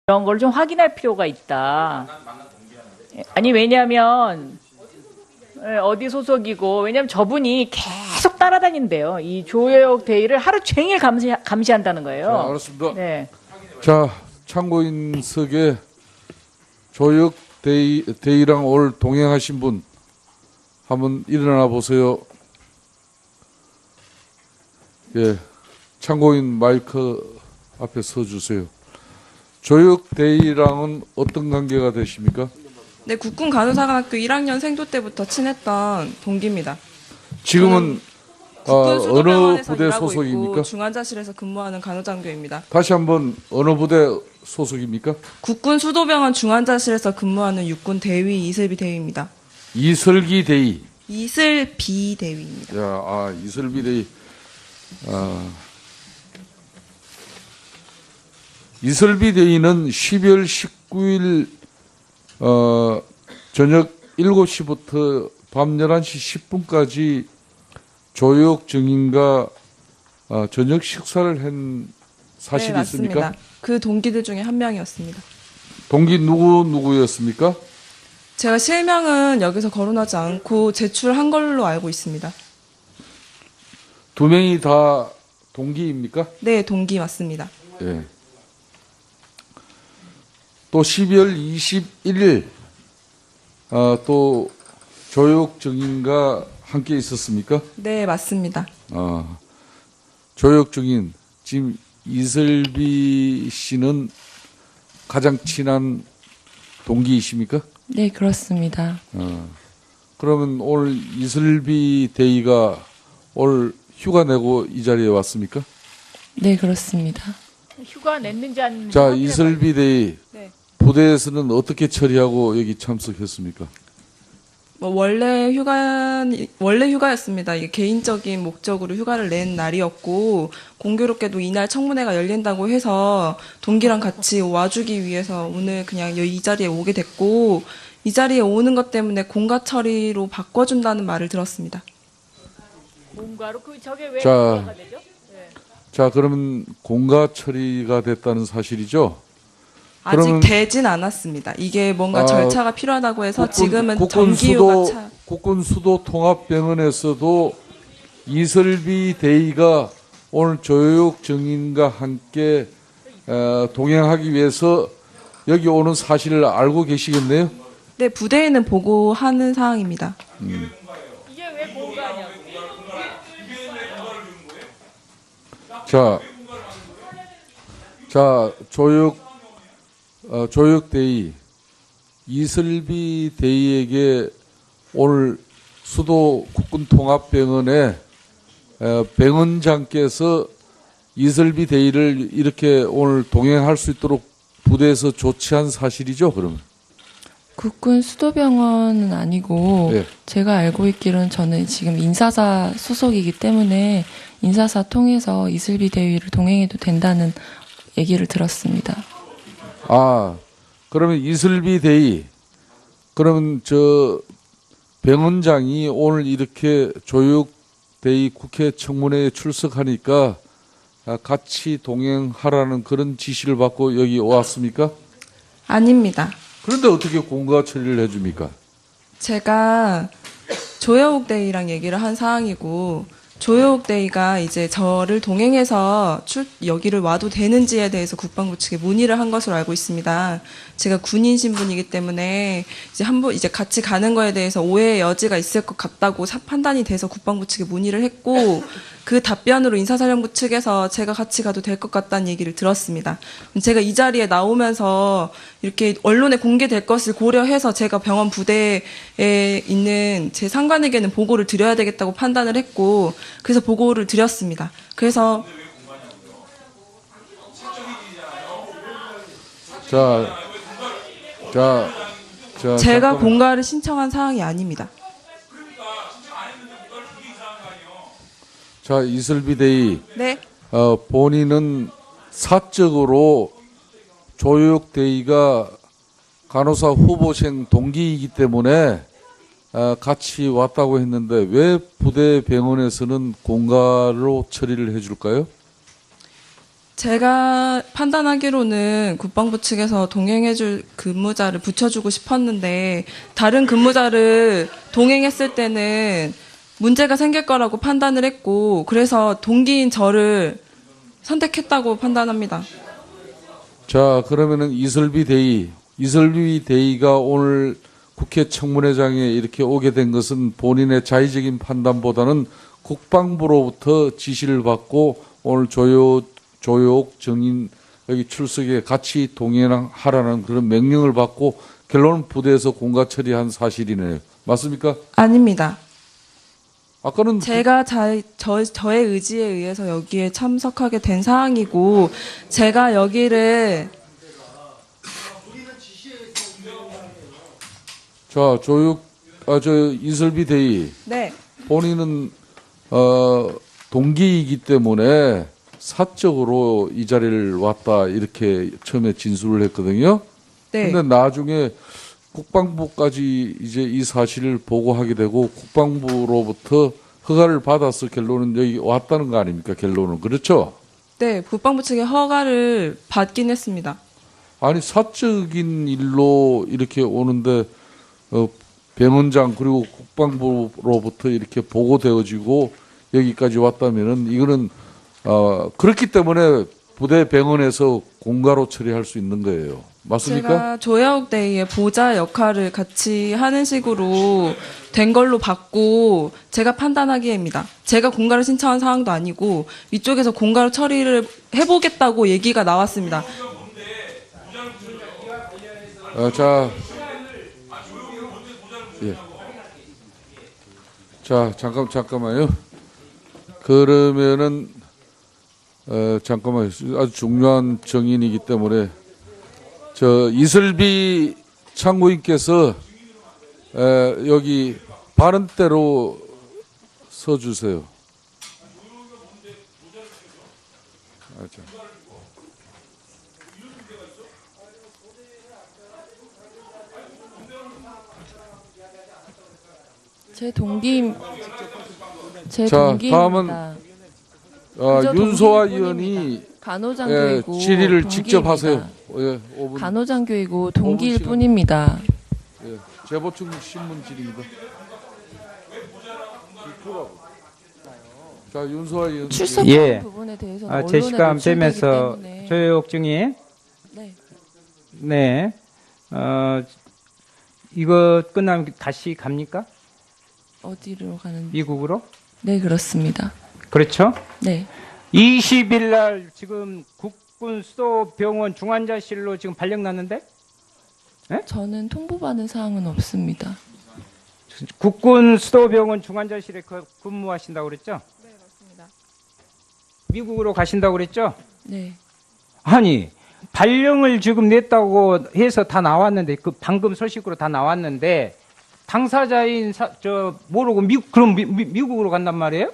이런 걸 좀 확인할 필요가 있다. 아니 왜냐하면 어디 소속이고 왜냐하면 저분이 계속 따라다닌대요. 이 조혁 대의를 하루 종일 감시한다는 거예요. 자, 알았습니다. 네. 자, 참고인석에 조혁 대의랑 오늘 동행하신 분 한번 일어나 보세요. 예, 참고인 마이크 앞에 서 주세요. 조혁 대의랑은 어떤 관계가 되십니까? 네, 국군 간호사관학교 1학년 생도 때부터 친했던 동기입니다. 지금은 국군 어느 수도병원에서 부대 일하고 소속입니까? 있고 중환자실에서 근무하는 간호장교입니다. 다시 한번 어느 부대 소속입니까? 국군 수도병원 중환자실에서 근무하는 육군 대위 이슬비 대위입니다. 이설기 대의. 이슬비 대위입니다. 야, 이설비 대의. 이설비 대의는 12월 19일 저녁 7시부터 밤 11시 10분까지 조혁 증인과 저녁 식사를 한 사실이 네, 있습니까? 맞습니다. 그 동기들 중에 한 명이었습니다. 동기 누구였습니까? 제가 실명은 여기서 거론하지 않고 제출한 걸로 알고 있습니다. 두 명이 다 동기입니까? 네, 동기 맞습니다. 예. 또 12월 21일 또 조혁 증인과 함께 있었습니까? 네, 맞습니다. 조혁 증인 지금 이슬비 씨는 가장 친한 동기이십니까? 네, 그렇습니다. 그러면 오늘 이슬비 대의가 오늘 휴가 내고 이 자리에 왔습니까? 네, 그렇습니다. 휴가 냈는지 안 자, 이슬비 대의 네. 부대에서는 어떻게 처리하고 여기 참석했습니까? 원래 휴가였습니다. 이게 개인적인 목적으로 휴가를 낸 날이었고, 공교롭게도 이날 청문회가 열린다고 해서 동기랑 같이 와주기 위해서 오늘 그냥 이 자리에 오게 됐고, 이 자리에 오는 것 때문에 공가 처리로 바꿔준다는 말을 들었습니다. 뭔가로 저게 왜 자. 공가가 되죠? 네. 자, 그러면 공가 처리가 됐다는 사실이죠? 아직 그러면 되진 않았습니다. 이게 뭔가 절차가 필요하다고 해서 지금은 국군 정기휴가 국군 수도 통합병원에서도 이설비 대의가 오늘 조혁 증인과 함께 동행하기 위해서 여기 오는 사실을 알고 계시겠네요? 네, 부대에는 보고하는 사항입니다. 이게 왜 공가냐고. 자, 조혁 대의, 이설비 대의에게 오늘 수도 국군통합병원의 병원장께서 이설비 대의를 이렇게 오늘 동행할 수 있도록 부대에서 조치한 사실이죠, 그러면? 국군 수도병원은 아니고 네. 제가 알고 있기로는 저는 지금 인사사 소속이기 때문에 인사사 통해서 이슬비 대위를 동행해도 된다는 얘기를 들었습니다. 그러면 이슬비 대의, 그러면 저 병원장이 오늘 이렇게 조혁 대의 국회 청문회에 출석하니까 같이 동행하라는 그런 지시를 받고 여기 왔습니까? 아닙니다. 그런데 어떻게 공가 처리를 해줍니까? 제가 조여옥 대위랑 얘기를 한 사항이고 조여옥 대위가 이제 저를 동행해서 여기를 와도 되는지에 대해서 국방부 측에 문의를 한 것으로 알고 있습니다. 제가 군인 신분이기 때문에 이제 같이 가는 거에 대해서 오해의 여지가 있을 것 같다고 판단이 돼서 국방부 측에 문의를 했고 그 답변으로 인사사령부 측에서 제가 같이 가도 될 것 같다는 얘기를 들었습니다. 제가 이 자리에 나오면서 이렇게 언론에 공개될 것을 고려해서 제가 병원 부대에 있는 제 상관에게는 보고를 드려야 되겠다고 판단을 했고 그래서 보고를 드렸습니다. 그래서 제가 잠깐만. 공가를 신청한 사항이 아닙니다. 자, 이슬비 대의, 네. 본인은 사적으로 조혁 대의가 간호사 후보생 동기이기 때문에 같이 왔다고 했는데 왜 부대 병원에서는 공가로 처리를 해줄까요? 제가 판단하기로는 국방부 측에서 동행해줄 근무자를 붙여주고 싶었는데 다른 근무자를 동행했을 때는 문제가 생길 거라고 판단을 했고 그래서 동기인 저를 선택했다고 판단합니다. 자, 그러면은 이설비 대의가 오늘 국회 청문회장에 이렇게 오게 된 것은 본인의 자의적인 판단보다는 국방부로부터 지시를 받고 오늘 조효옥 정인 여기 출석에 같이 동행하라는 그런 명령을 받고 결론은 부대에서 공가 처리한 사실이네요. 맞습니까? 아닙니다. 아까는 제가 저의 의지에 의해서 여기에 참석하게 된 사항이고 제가 여기를 자, 이설비 대의 네. 본인은 동기이기 때문에 사적으로 이 자리를 왔다 이렇게 처음에 진술을 했거든요. 네. 근데 나중에 국방부까지 이제 이 사실을 보고하게 되고 국방부로부터 허가를 받아서 결론은 여기 왔다는 거 아닙니까? 결론은 그렇죠? 네, 국방부 측의 허가를 받긴 했습니다. 아니 사적인 일로 이렇게 오는데 변원장 그리고 국방부로부터 이렇게 보고되어지고 여기까지 왔다면은 이거는 그렇기 때문에 부대 병원에서 공가로 처리할 수 있는 거예요. 맞습니까? 제가 조야옥 대의의 보좌 역할을 같이 하는 식으로 된 걸로 봤고 제가 판단하기에입니다. 제가 공가를 신청한 사항도 아니고 위쪽에서 공가로 처리를 해보겠다고 얘기가 나왔습니다. 자, 예. 자, 잠깐만요. 그러면은 잠깐만요. 아주 중요한 정인이기 때문에 이슬비 참고인께서 여기 바른대로 서주세요. 제 동기입니다. 다음은 윤소아 의원이 간호장교이고 질의를 동기입니다. 직접 하세요. 예, 5분. 간호장교이고 동기일 5분 시간. 뿐입니다. 예, 재보충 신문 질의입니다. 자, 윤소아 의원. 출석한 예. 부분에 대해서는 언론에 제시가 노출되기 되면서 때문에 조효옥 증인 네. 네. 이거 끝나면 다시 갑니까? 어디로 가는? 미국으로? 네, 그렇습니다. 그렇죠? 네. 20일 날 지금 국군 수도병원 중환자실로 지금 발령 났는데 저는 통보받은 사항은 없습니다. 국군 수도병원 중환자실에 근무하신다고 그랬죠? 네, 맞습니다. 미국으로 가신다고 그랬죠? 네. 아니 발령을 지금 냈다고 해서 다 나왔는데 그 방금 소식으로 다 나왔는데 당사자인 모르고 그럼 미국으로 간단 말이에요?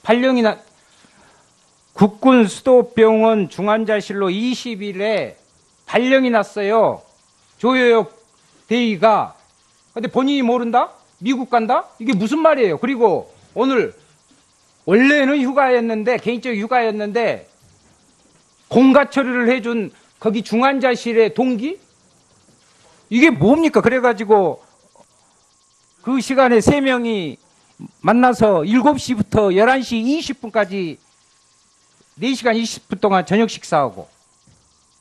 발령이 국군 수도병원 중환자실로 20일에 발령이 났어요. 조효옥 대의가. 근데 본인이 모른다? 미국 간다? 이게 무슨 말이에요? 그리고 오늘 원래는 휴가였는데 개인적 휴가였는데 공가 처리를 해준 거기 중환자실의 동기? 이게 뭡니까? 그래가지고 그 시간에 3명이 만나서 7시부터 11시 20분까지 4시간 20분 동안 저녁 식사하고.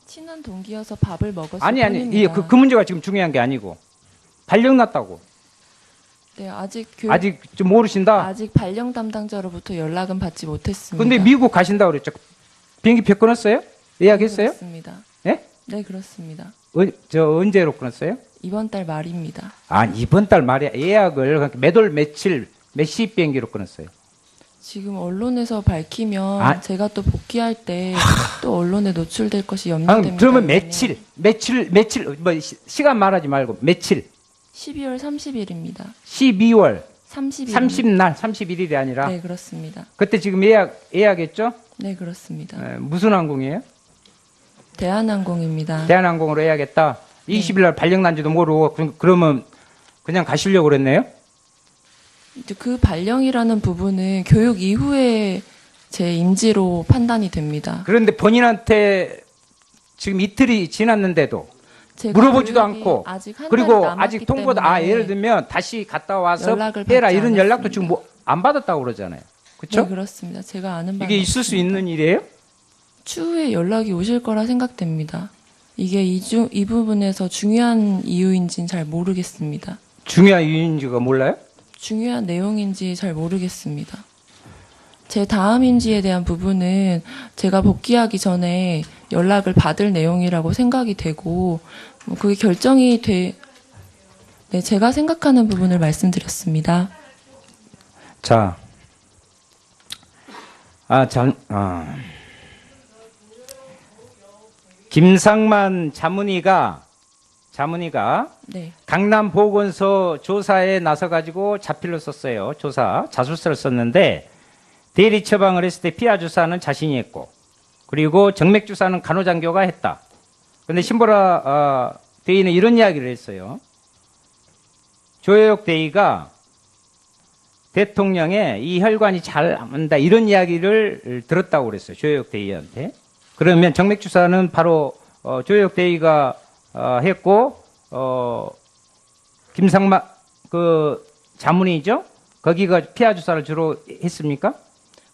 친한 동기여서 밥을 먹었을 아니, 뿐입니다. 그 문제가 지금 중요한 게 아니고. 발령 났다고. 네, 아직 좀 모르신다? 아직 발령 담당자로부터 연락은 받지 못했습니다. 근데 미국 가신다고 그랬죠. 비행기 표 끊었어요? 예약했어요? 그렇습니다. 예? 네, 그렇습니다. 언제로 끊었어요? 이번 달 말입니다. 아, 이번 달 말이야. 예약을 몇 월 며칠, 몇 시 비행기로 끊었어요? 지금 언론에서 밝히면 아. 제가 또 복귀할 때 또 언론에 노출될 것이 염려됩니다. 그러면 의원님. 며칠, 시간 말하지 말고 며칠? 12월 30일입니다. 12월 30일. 30날, 31일이 아니라. 네, 그렇습니다. 그때 지금 예약했죠? 네, 그렇습니다. 무슨 항공이에요? 대한항공입니다. 대한항공으로 예약했다. 20일 날 발령 난지도 모르고 그러면 그냥 가시려고 그랬네요? 이제 그 발령이라는 부분은 교육 이후에 제 임지로 판단이 됩니다. 그런데 본인한테 지금 이틀이 지났는데도 제가 물어보지도 교육이 않고 아직 한 그리고 달이 남았기 아직 통보도 때문에 예를 들면 다시 갔다 와서 연락을 해라 받지 이런 연락도 않았습니다. 지금 뭐 안 받았다고 그러잖아요. 그렇죠? 네, 그렇습니다. 제가 아는 바는 이게 있을 수 없습니다. 있는 일이에요? 추후에 연락이 오실 거라 생각됩니다. 이게 이 부분에서 중요한 이유인지는 잘 모르겠습니다. 중요한 이유인지가 몰라요? 중요한 내용인지 잘 모르겠습니다. 제 다음 임지에 대한 부분은 제가 복귀하기 전에 연락을 받을 내용이라고 생각이 되고 뭐 그게 결정이 네, 제가 생각하는 부분을 말씀드렸습니다. 자, 김상만 자문위가 네, 강남보건소 조사에 나서가지고 자필로 썼어요. 자술서를 썼는데 대리 처방을 했을 때 피하 주사는 자신이 했고 그리고 정맥 주사는 간호장교가 했다. 그런데 신보라 대의는 이런 이야기를 했어요. 조혜옥 대의가 대통령의 이 혈관이 잘 안다 이런 이야기를 들었다고 그랬어요. 조혜옥 대의한테. 그러면 정맥 주사는 바로 조혜옥 대의가 했고 김상만 그 자문이죠. 거기가 피하 주사를 주로 했습니까?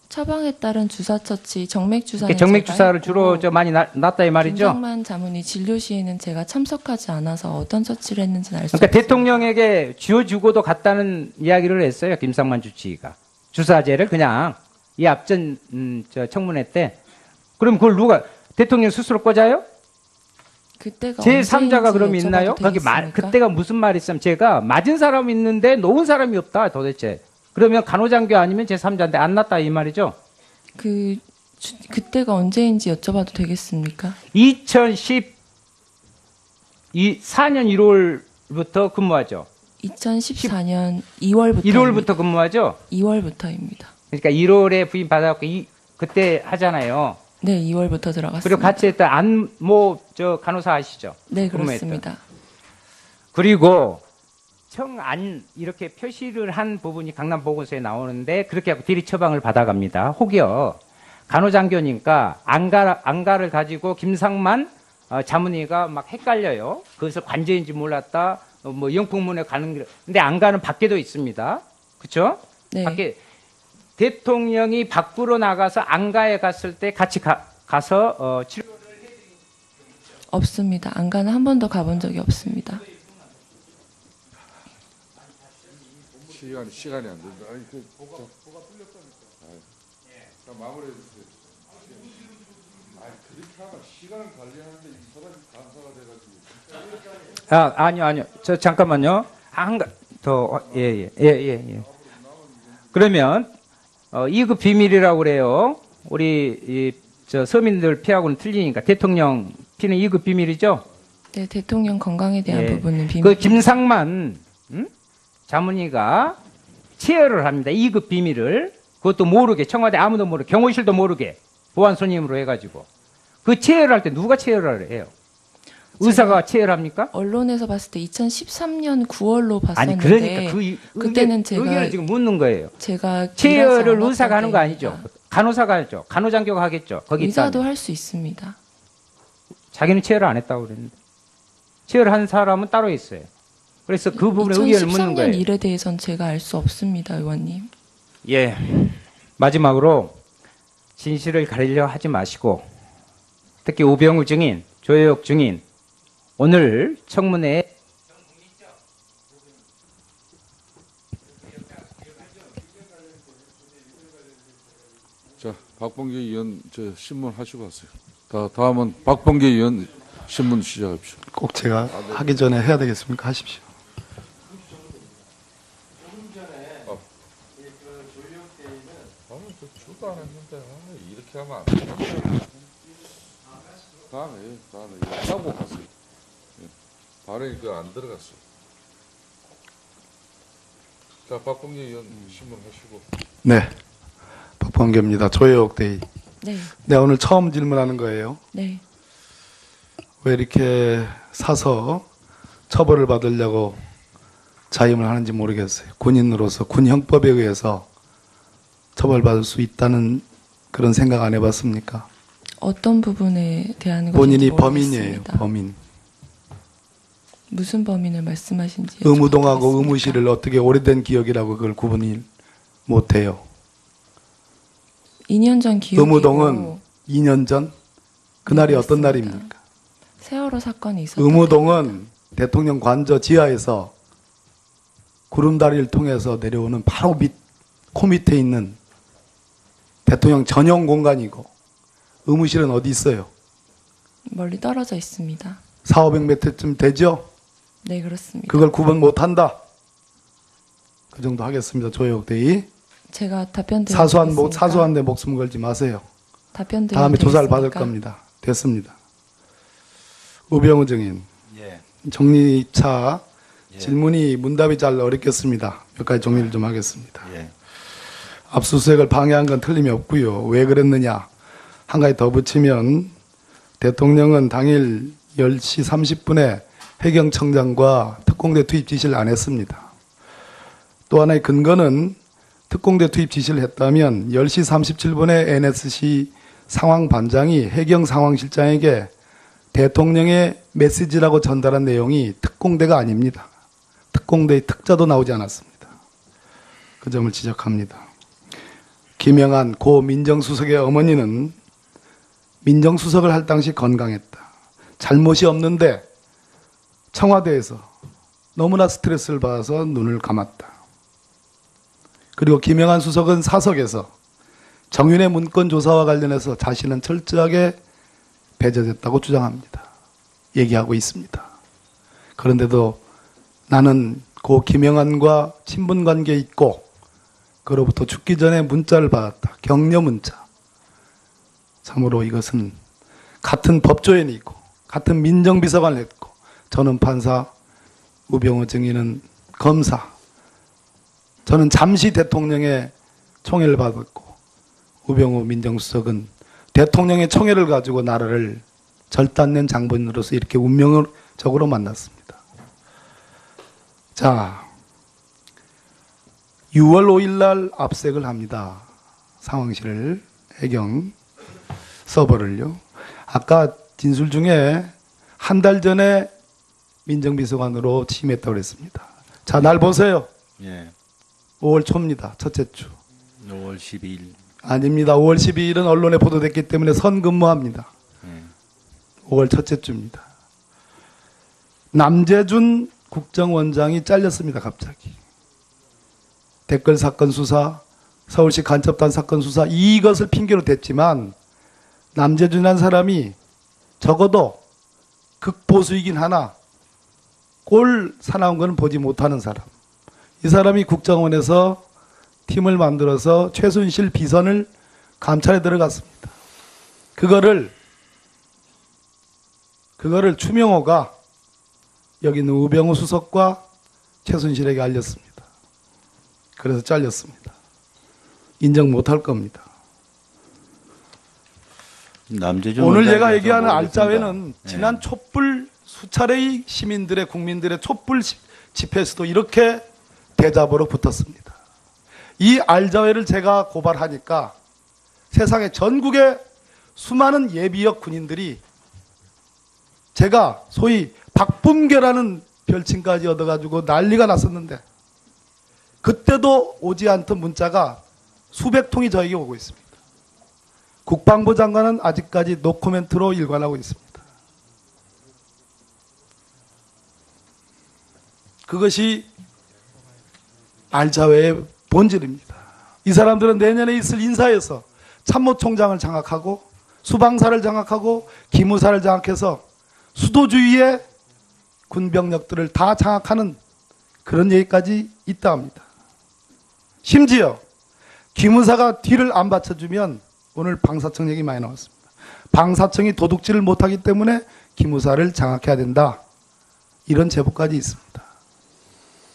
처방에 따른 주사 처치, 정맥 주사는 그러니까 정맥 제가 주사를 했고, 주로 많이 놨다 이 말이죠. 김상만 자문이 진료 시에는 제가 참석하지 않아서 어떤 처치를 했는지는 알 수 그러니까 없습니다. 대통령에게 쥐어주고도 갔다는 이야기를 했어요. 김상만 주치의가 주사제를 그냥 이 앞전 청문회 때. 그럼 그걸 누가 대통령 스스로 꽂아요? 그때가 제 3자가 언제인지 그럼 있나요? 여쭤봐도 거기 되겠습니까? 그때가 무슨 말이 있으면 제가 맞은 사람이 있는데 놓은 사람이 없다 도대체. 그러면 간호장교 아니면 제 3자인데 안 났다 이 말이죠. 그때가 언제인지 여쭤봐도 되겠습니까? 2014년 1월부터 근무하죠. 2014년 2월부터 1월부터 근무하죠. 2월부터입니다. 그러니까 1월에 부임 받아갖고 그때 하잖아요. 네, 2월부터 들어갔습니다. 그리고 같이 했던 안모 간호사 아시죠? 네, 근무했던. 그렇습니다. 그리고 청안 이렇게 표시를 한 부분이 강남보건소에 나오는데 그렇게 하고 대리 처방을 받아갑니다. 혹여 간호장교니까 안가를 가지고 김상만 자문위가 막 헷갈려요. 그것을 관제인지 몰랐다. 뭐 영풍문에 가는 길. 근데 안가는 밖에도 있습니다. 그렇죠? 네. 밖에 대통령이 밖으로 나가서 안가에 갔을 때 같이 가서 치료. 없습니다. 안가는 한 번도 가본 적이 없습니다. 시간이 안 된다. 아니 뭐가 뚫렸다니까. 자 마무리해 주세요. 그렇게 하면 시간을 관리하는데 이 사람이 간사가 돼가지고. 아니요. 저 잠깐만요. 예. 그러면 2급 비밀이라고 그래요. 우리 서민들 피하고는 틀리니까 대통령 피는 2급 비밀이죠. 네, 대통령 건강에 대한 예. 부분은 비밀. 그 김상만 자문위가 체열을 합니다. 2급 비밀을. 그것도 모르게 청와대 아무도 모르게 경호실도 모르게 보안 손님으로 해가지고 그 체열할 때 누가 체열을 해요? 의사가 체열합니까? 언론에서 봤을 때 2013년 9월로 아니 봤었는데 그러니까 그때는 제가 의견을 지금 묻는 거예요. 제가 체열을 일하지 의사가 하는 거 않았던 아니죠? 때입니다. 간호사가 하죠. 간호장교가 하겠죠. 거기 의사도 있다면. 할 수 있습니다. 자기는 체열을 안 했다고 그랬는데 체열한 사람은 따로 있어요. 그래서 그 부분에 의견을 묻는 2013년 거예요. 일에 대해서는 제가 알 수 없습니다, 의원님. 예. 마지막으로 진실을 가리려 하지 마시고 특히 우병우 증인, 조혜옥 증인 오늘 청문회에 자 박범계 의원 신문 하시고 가세요. 다음은 박범계 의원 신문 시작합시다. 꼭 제가 하기 전에 해야 되겠습니까? 하십시오. 주도 안 했는데 이렇게 하면 안 돼. 다음에 이거 하고 가세요. 발언이 안 들어갔어. 자 박범계 의원 신문 하시고. 네. 박범계입니다. 조혜옥 대의. 네, 네, 오늘 처음 질문하는 거예요. 네. 왜 이렇게 사서 처벌을 받으려고 자임을 하는지 모르겠어요. 군인으로서 군 형법에 의해서 처벌받을 수 있다는 그런 생각 안 해봤습니까? 어떤 부분에 대한 것인지 본인이 모르겠습니다. 범인이에요. 범인. 무슨 범인을 말씀하신지 의무동하고 여쭤봐도 의무실을 어떻게 오래된 기억이라고 그걸 구분이 못해요. 2년 전 기억이고 의무동은 2년 전? 그날이 네, 어떤 맞습니다. 날입니까? 세월호 사건이 있었던 의무동은 대통령 관저 지하에서 구름다리를 통해서 내려오는 바로 코 밑에 있는 대통령 전용 공간이고 의무실은 어디 있어요? 멀리 떨어져 있습니다. 400~500m쯤 되죠? 네, 그렇습니다. 그걸 구분 못한다. 그 정도 하겠습니다. 조혜옥 대의. 제가 답변 드리겠습니다. 사소한 데 목숨 걸지 마세요. 답변 드리면 다음에 조사를 받을 되겠습니까? 겁니다. 됐습니다. 우병우 증인. 예. 정리차 질문이 문답이 잘 어렵겠습니다. 몇 가지 정리를 좀 하겠습니다. 예. 압수수색을 방해한 건 틀림이 없고요. 왜 그랬느냐. 한 가지 더 붙이면 대통령은 당일 10시 30분에 해경청장과 특공대 투입 지시를 안 했습니다. 또 하나의 근거는 특공대 투입 지시를 했다면 10시 37분에 NSC 상황반장이 해경 상황실장에게 대통령의 메시지라고 전달한 내용이 특공대가 아닙니다. 특공대의 특자도 나오지 않았습니다. 그 점을 지적합니다. 김영한 고 민정수석의 어머니는 민정수석을 할 당시 건강했다. 잘못이 없는데 청와대에서 너무나 스트레스를 받아서 눈을 감았다. 그리고 김영한 수석은 사석에서 정윤의 문건 조사와 관련해서 자신은 철저하게 배제됐다고 주장합니다. 얘기하고 있습니다. 그런데도 나는 고 김영한과 친분관계에 있고 그로부터 죽기 전에 문자를 받았다. 격려 문자. 참으로 이것은 같은 법조인이 있고 같은 민정비서관을 했고 저는 판사, 우병우 증인은 검사. 저는 잠시 대통령의 총애를 받았고 우병우 민정수석은 대통령의 총애를 가지고 나라를 절단낸 장본인으로서 이렇게 운명적으로 만났습니다. 자, 6월 5일 날 압색을 합니다. 상황실을, 해경 서버를요. 아까 진술 중에 한 달 전에 민정비서관으로 취임했다고 그랬습니다. 자, 날 보세요. 예. 5월 초입니다. 첫째 주. 5월 12일. 아닙니다. 5월 12일은 언론에 보도됐기 때문에 선근무합니다. 예. 5월 첫째 주입니다. 남재준 국정원장이 잘렸습니다. 갑자기. 댓글 사건 수사, 서울시 간첩단 사건 수사 이것을 핑계로 댔지만 남재준이라는 사람이 적어도 극보수이긴 하나 꼴 사나운 것은 보지 못하는 사람. 이 사람이 국정원에서 팀을 만들어서 최순실 비선을 감찰에 들어갔습니다. 그거를 추명호가 여기 있는 우병우 수석과 최순실에게 알렸습니다. 그래서 잘렸습니다. 인정 못할 겁니다. 남재준 오늘 원장에 제가 대해서 얘기하는 모르겠습니다. 알짜회는 예. 지난 촛불 수차례의 시민들의 국민들의 촛불 집회에서도 이렇게 대잡으로 붙었습니다. 이 알자회를 제가 고발하니까 세상의 전국의 수많은 예비역 군인들이 제가 소위 박분계라는 별칭까지 얻어가지고 난리가 났었는데 그때도 오지 않던 문자가 수백 통이 저에게 오고 있습니다. 국방부 장관은 아직까지 노코멘트로 일관하고 있습니다. 그것이 알자회의 본질입니다. 이 사람들은 내년에 있을 인사에서 참모총장을 장악하고 수방사를 장악하고 기무사를 장악해서 수도주의의 군병력들을 다 장악하는 그런 얘기까지 있다 합니다. 심지어 기무사가 뒤를 안 받쳐주면 오늘 방사청 얘기 많이 나왔습니다. 방사청이 도둑질을 못하기 때문에 기무사를 장악해야 된다. 이런 제보까지 있습니다.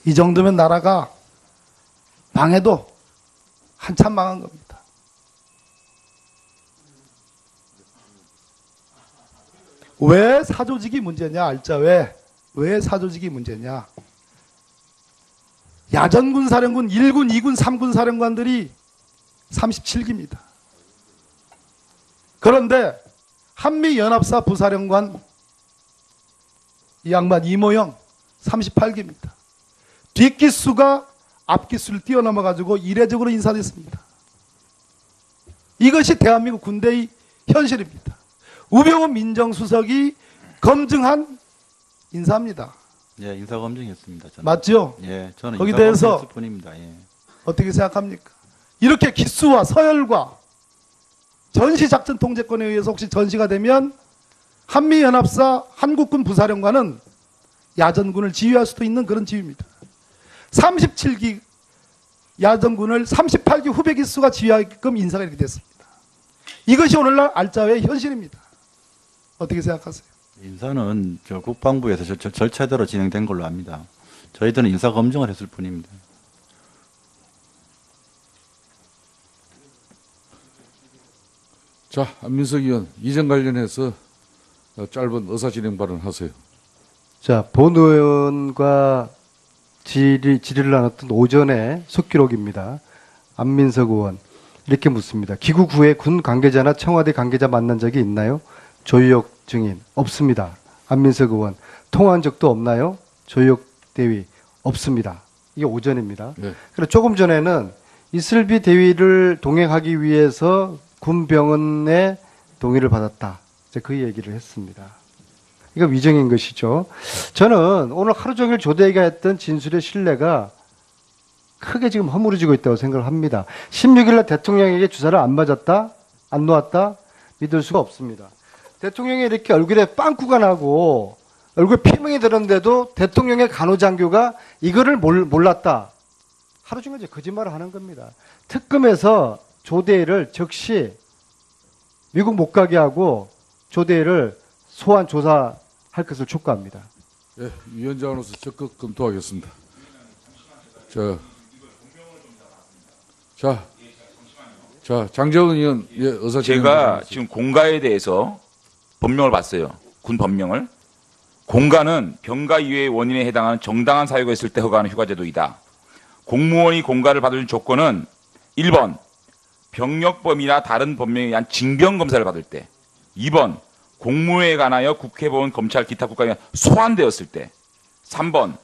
이 정도면 나라가 망해도 한참 망한 겁니다. 왜 사조직이 문제냐? 알자회. 왜 사조직이 문제냐? 야전군 사령군 1군, 2군, 3군 사령관들이 37기입니다. 그런데 한미연합사 부사령관 이 양반 이모영 38기입니다. 뒷기수가 앞기수를 뛰어넘어가지고 이례적으로 인사됐습니다. 이것이 대한민국 군대의 현실입니다. 우병우 민정수석이 검증한 인사입니다. 예, 인사 검증했습니다. 저는. 맞죠? 예, 저는 거기에 인사 대해서 검증했을 뿐입니다. 예. 어떻게 생각합니까? 이렇게 기수와 서열과 전시작전 통제권에 의해서 혹시 전시가 되면 한미연합사 한국군 부사령관은 야전군을 지휘할 수도 있는 그런 지휘입니다. 37기 야전군을 38기 후배 기수가 지휘하게끔 인사가 이렇게 됐습니다. 이것이 오늘날 알짜의 현실입니다. 어떻게 생각하세요? 인사는 저 국방부에서 절차대로 진행된 걸로 압니다. 저희들은 인사 검증을 했을 뿐입니다. 자, 안민석 의원, 이전 관련해서 짧은 의사진행 발언 하세요. 자, 본 의원과 질의를 나눴던 오전의 속기록입니다. 안민석 의원 이렇게 묻습니다. 귀국 후에 군 관계자나 청와대 관계자 만난 적이 있나요? 조희옥 증인 없습니다. 안민석 의원 통화한 적도 없나요? 조희옥 대위 없습니다. 이게 오전입니다. 네. 그리고 조금 전에는 이슬비 대위를 동행하기 위해서 군병원의 동의를 받았다. 이제 그 얘기를 했습니다. 이거 위정인 것이죠. 저는 오늘 하루 종일 조대희가 했던 진술의 신뢰가 크게 지금 허물어지고 있다고 생각을 합니다. 16일날 대통령에게 주사를 안 맞았다? 안 놓았다? 믿을 수가 없습니다. 대통령이 이렇게 얼굴에 빵꾸가 나고 얼굴에 피멍이 들었는데도 대통령의 간호장교가 이거를 몰랐다. 하루 종일 이제 거짓말을 하는 겁니다. 특검에서 조대희를 즉시 미국 못 가게 하고 조대희를 소환 조사할 것을 촉구합니다. 예, 위원장으로서 적극 검토하겠습니다. 자, 장재원 의원, 예, 의사 제가 지금 공가에 대해서 법명을 봤어요. 군 법명을. 공가는 병가 이외의 원인에 해당하는 정당한 사유가 있을 때 허가하는 휴가제도이다. 공무원이 공가를 받을 조건은 1번 병력범이나 다른 법령에 의한 징병검사를 받을 때, 2번 공무에 관하여 국회의원, 검찰, 기타 국가에 소환되었을 때, 3번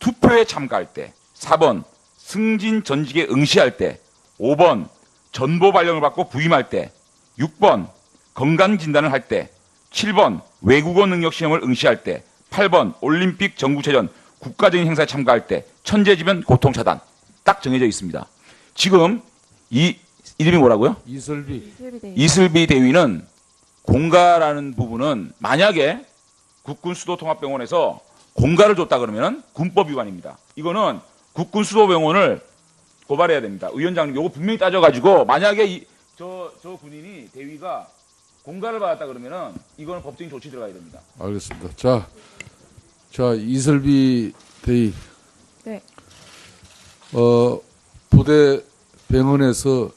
투표에 참가할 때, 4번 승진 전직에 응시할 때, 5번 전보 발령을 받고 부임할 때, 6번 건강진단을 할 때, 7번 외국어 능력 시험을 응시할 때, 8번 올림픽 정부체전 국가적인 행사에 참가할 때, 천재지변 고통차단 딱 정해져 있습니다. 지금 이 이름이 뭐라고요? 이슬비 대위는 공가라는 부분은 만약에 국군 수도통합병원에서 공가를 줬다 그러면 군법 위반입니다. 이거는 국군 수도병원을 고발해야 됩니다. 위원장님, 요거 분명히 따져가지고 만약에 저 군인이 대위가 공가를 받았다 그러면은 이거는 법적인 조치 들어가야 됩니다. 알겠습니다. 자, 이슬비 대위. 네. 부대 병원에서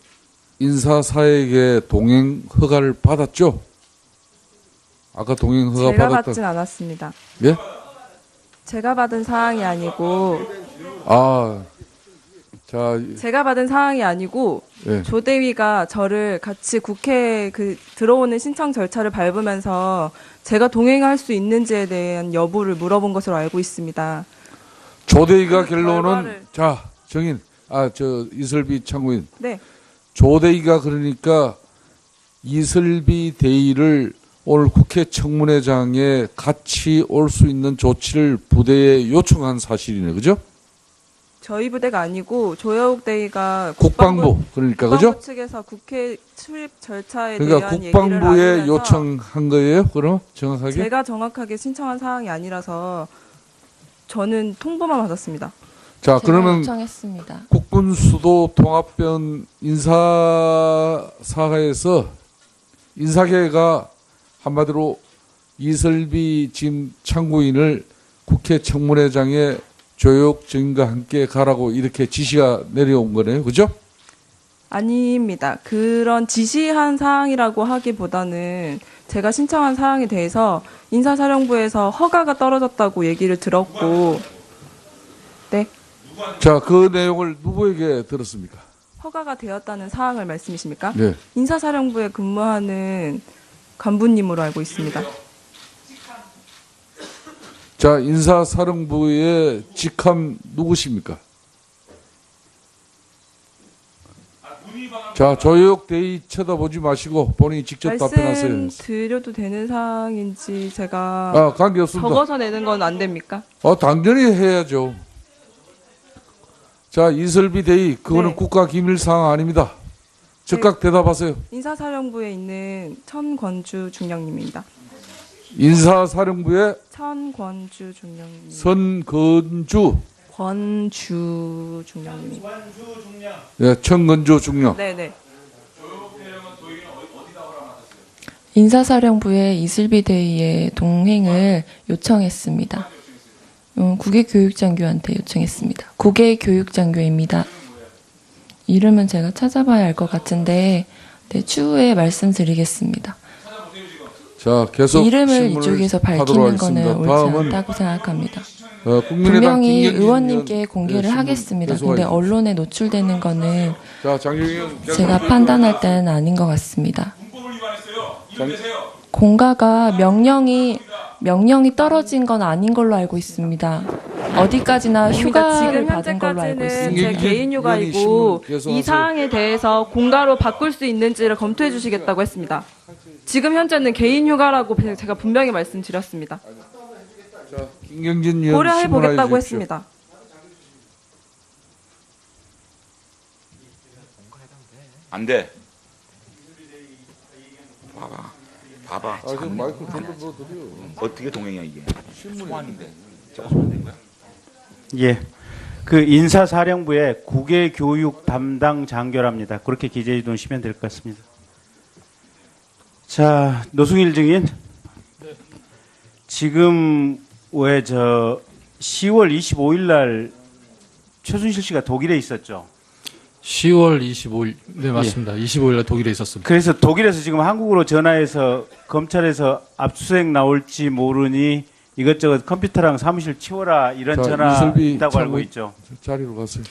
인사사에게 동행 허가를 받았죠? 아까 동행 허가 제가 받았다. 받진 않았습니다. 예? 제가 받은 사항이 아니고 제가 받은 사항이 아니고 예. 조대위가 저를 같이 국회에 들어오는 신청 절차를 밟으면서 제가 동행할 수 있는지에 대한 여부를 물어본 것으로 알고 있습니다. 조대위가 그 결론은 정인 이슬비 참고인. 네. 조대위가 그러니까 이슬비 대위를 오늘 국회 청문회장에 같이 올 수 있는 조치를 부대에 요청한 사실이네, 그죠? 저희 부대가 아니고 조여옥 대위가 국방부 그러니까 그죠? 측에서 국회 출입 절차에 그러니까 대한 얘기를 국방부에 알리면서 요청한 거예요? 그럼 정확하게? 제가 정확하게 신청한 사항이 아니라서 저는 통보만 받았습니다. 자, 제가 그러면 요청했습니다. 국군 수도 통합병 인사사에서 인사계가 한마디로 이슬비 지금 참고인을 국회 청문회장에 조혁 증인과 함께 가라고 이렇게 지시가 내려온 거네요. 그죠? 아닙니다. 그런 지시한 사항이라고 하기보다는 제가 신청한 사항에 대해서 인사사령부에서 허가가 떨어졌다고 얘기를 들었고, 네. 자, 그 내용을 누구에게 들었습니까? 허가가 되었다는 사항을 말씀이십니까? 네. 인사사령부에 근무하는 간부님으로 알고 있습니다. 자, 인사사령부의 직함 누구십니까? 자, 조혁 대의 쳐다보지 마시고 본인이 직접 답변하세요. 말씀드려도 되는 사항인지 제가 아, 관계없습니다. 적어서 내는 건 안 됩니까? 당연히 해야죠. 자, 이설비 대의, 그거는 네. 국가기밀사항 아닙니다. 즉각 대답하세요. 인사사령부에 있는 천권주 중령님입니다. 인사사령부의 천권주 중령님. 선건주, 권주 중령님. 예, 천건주 중령. 네네. 인사사령부에 이슬비 대위의 동행을 요청했습니다. 국외교육장교한테 요청했습니다. 국외교육장교입니다. 이름은 제가 찾아봐야 알 것 같은데 네, 추후에 말씀드리겠습니다. 자, 계속 이름을 질문을 이쪽에서 하도록 밝히는 거는 하겠습니다. 옳지 다음은 않다고 생각합니다. 국민의당 분명히 김경진 의원님께 의원, 공개를 질문 하겠습니다. 계속 근데 하겠습니다. 언론에 노출되는 거는 자, 장경희 의원 제가 판단할 때는 아닌 것 같습니다. 장- 공가가 명령이 떨어진 건 아닌 걸로 알고 있습니다. 어디까지나 아닙니다. 휴가를 지금 받은 걸로 알고 현재까지는 있습니다. 제 개인 의원이 휴가이고 신문 계속하세요. 이 사항에 대해서 공가로 바꿀 수 있는지를 검토해 주시겠다고 했습니다. 지금 현재는 개인 휴가라고 제가 분명히 말씀드렸습니다. 자, 김경진 의원 고려해 신문하여 보겠다고 주십시오. 했습니다. 안 돼. 봐봐. 아, 그 마이크 좀 드려. 어떻게 동행이야 이게? 소환인데. 저거 소환된 거야? 예. 그 인사사령부의 국외교육 담당 장교랍니다. 그렇게 기재해 두시면 될 것 같습니다. 자, 노승일 증인. 지금 왜 10월 25일 날 최순실 씨가 독일에 있었죠? 10월 25일, 네, 맞습니다. 25일 날 독일에 있었습니다. 그래서 독일에서 지금 한국으로 전화해서 검찰에서 압수수색 나올지 모르니 이것저것 컴퓨터랑 사무실 치워라 이런 자, 전화 이슬비 있다고 알고 참고- 있죠. 자리로 가세요.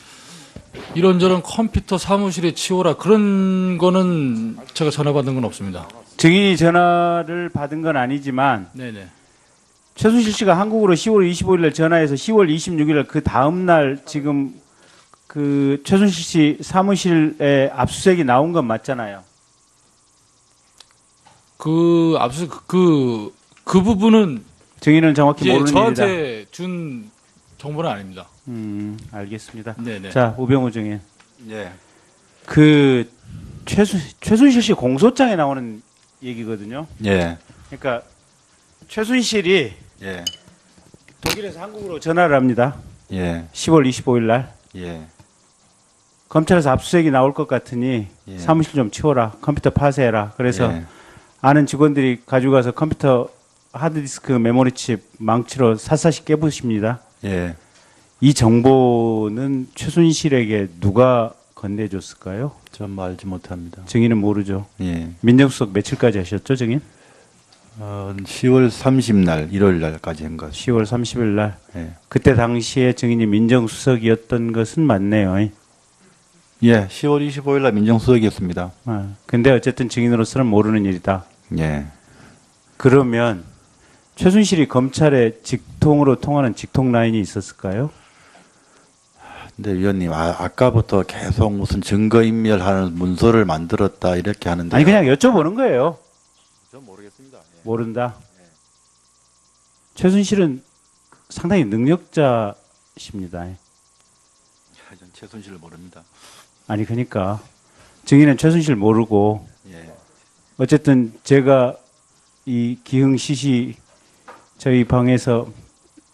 이런저런 컴퓨터 사무실에 치워라 그런 거는 제가 전화 받은 건 없습니다. 증인이 전화를 받은 건 아니지만 네네. 최순실 씨가 한국으로 10월 25일 날 전화해서 10월 26일 날 그 다음 날 지금 그 최순실 씨 사무실에 압수수색이 나온 건 맞잖아요. 그 그 부분은 증인은 정확히 이제 모르는 일이다. 저한테 준 정보는 아닙니다. 알겠습니다. 네네. 자, 우병우 증인. 예. 그 최순실 씨 공소장에 나오는 얘기거든요. 예. 그러니까 최순실이 예. 독일에서 한국으로 전화를 합니다. 예. 10월 25일 날. 예. 검찰에서 압수수색이 나올 것 같으니 예. 사무실 좀 치워라. 컴퓨터 파쇄해라. 그래서 예. 아는 직원들이 가지고 가서 컴퓨터 하드디스크 메모리칩 망치로 샅샅이 깨부십니다. 예. 이 정보는 최순실에게 누가 건네줬을까요? 전 알지 못합니다. 증인은 모르죠. 예. 민정수석 며칠까지 하셨죠, 증인? 10월 30날, 1월 날까지 한 것. 10월 30일 날. 예. 그때 당시에 증인이 민정수석이었던 것은 맞네요. 예. 10월 25일 날 민정수석이었습니다. 근데 어쨌든 증인으로서는 모르는 일이다. 예. 그러면 최순실이 검찰에 직통으로 통하는 직통 라인이 있었을까요? 근데 위원님, 아까부터 계속 무슨 증거인멸하는 문서를 만들었다 이렇게 하는데. 아니 그냥 여쭤보는 거예요. 전 모르겠습니다. 예. 모른다. 최순실은 상당히 능력자십니다. 전 최순실을 모릅니다. 아니 그러니까 증인은 최순실 모르고 예. 어쨌든 제가 이 기흥 시시 저희 방에서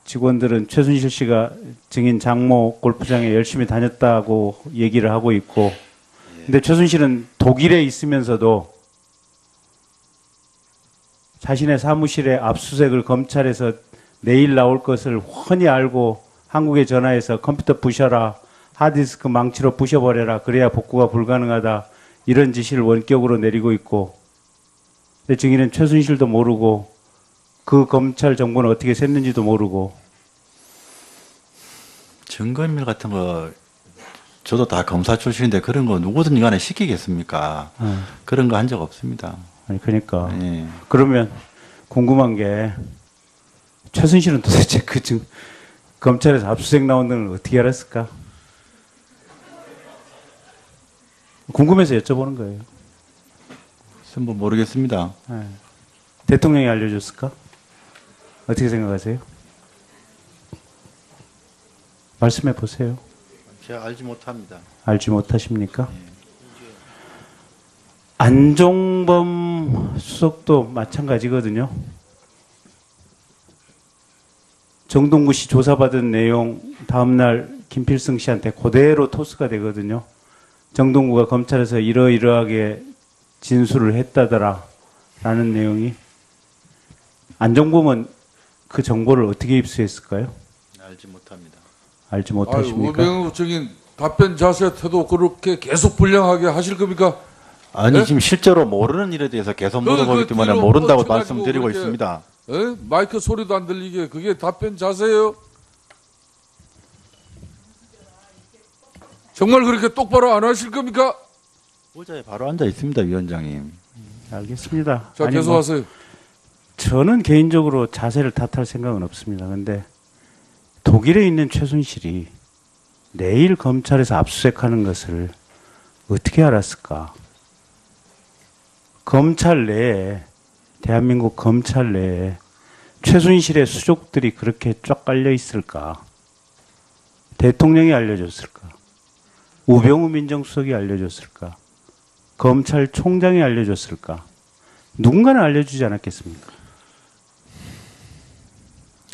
직원들은 최순실 씨가 증인 장모 골프장에 열심히 다녔다고 얘기를 하고 있고 근데 최순실은 독일에 있으면서도 자신의 사무실에 압수수색을 검찰에서 내일 나올 것을 훤히 알고 한국에 전화해서 컴퓨터 부셔라 하드디스크 망치로 부셔버려라 그래야 복구가 불가능하다 이런 지시를 원격으로 내리고 있고 근데 증인은 최순실도 모르고 그 검찰 정보는 어떻게 샜는지도 모르고 증거인멸 같은 거 저도 다 검사 출신인데 그런 거 누구든 간에 시키겠습니까? 그런 거 한 적 없습니다. 아니 그러니까 예. 그러면 궁금한 게 최순실은 도대체 검찰에서 압수수색 나온다는 걸 어떻게 알았을까? 궁금해서 여쭤보는 거예요. 전부 모르겠습니다. 예. 대통령이 알려줬을까? 어떻게 생각하세요? 말씀해 보세요. 제가 알지 못합니다. 알지 못하십니까? 안종범 수석도 마찬가지거든요. 정동구 씨 조사받은 내용 다음날 김필승 씨한테 그대로 토스가 되거든요. 정동구가 검찰에서 이러이러하게 진술을 했다더라 라는 내용이. 안종범은 그 정보를 어떻게 입수했을까요? 알지 못합니다. 알지 못하십니까? 우병우적인 답변 자세 태도 그렇게 계속 불량하게 하실 겁니까? 아니 네? 지금 실제로 모르는 일에 대해서 계속 물어보기 때문에 뒤로 모른다고 뻗쳐가지고 말씀드리고 그렇게, 있습니다. 마이크 소리도 안 들리게 그게 답변 자세예요? 정말 그렇게 똑바로 안 하실 겁니까? 의자에 바로 앉아 있습니다, 위원장님. 알겠습니다. 자, 아니, 계속하세요. 저는 개인적으로 자세를 탓할 생각은 없습니다. 근데 독일에 있는 최순실이 내일 검찰에서 압수수색하는 것을 어떻게 알았을까? 검찰 내에, 대한민국 검찰 내에 최순실의 수족들이 그렇게 쫙 깔려 있을까? 대통령이 알려줬을까? 우병우 민정수석이 알려줬을까? 검찰총장이 알려줬을까? 누군가는 알려주지 않았겠습니까?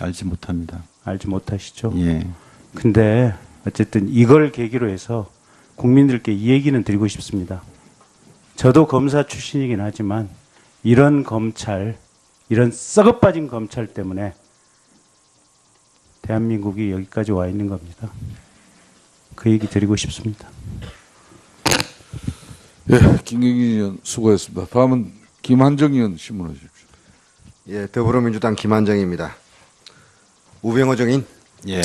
알지 못합니다. 알지 못하시죠? 예. 근데 어쨌든 이걸 계기로 해서 국민들께 이 얘기는 드리고 싶습니다. 저도 검사 출신이긴 하지만 이런 검찰, 이런 썩어빠진 검찰 때문에 대한민국이 여기까지 와 있는 겁니다. 그 얘기 드리고 싶습니다. 예, 김경진 의원 수고했습니다. 다음은 김한정 의원 신문해 주십시오. 예, 더불어민주당 김한정입니다. 우병우 정인. 예.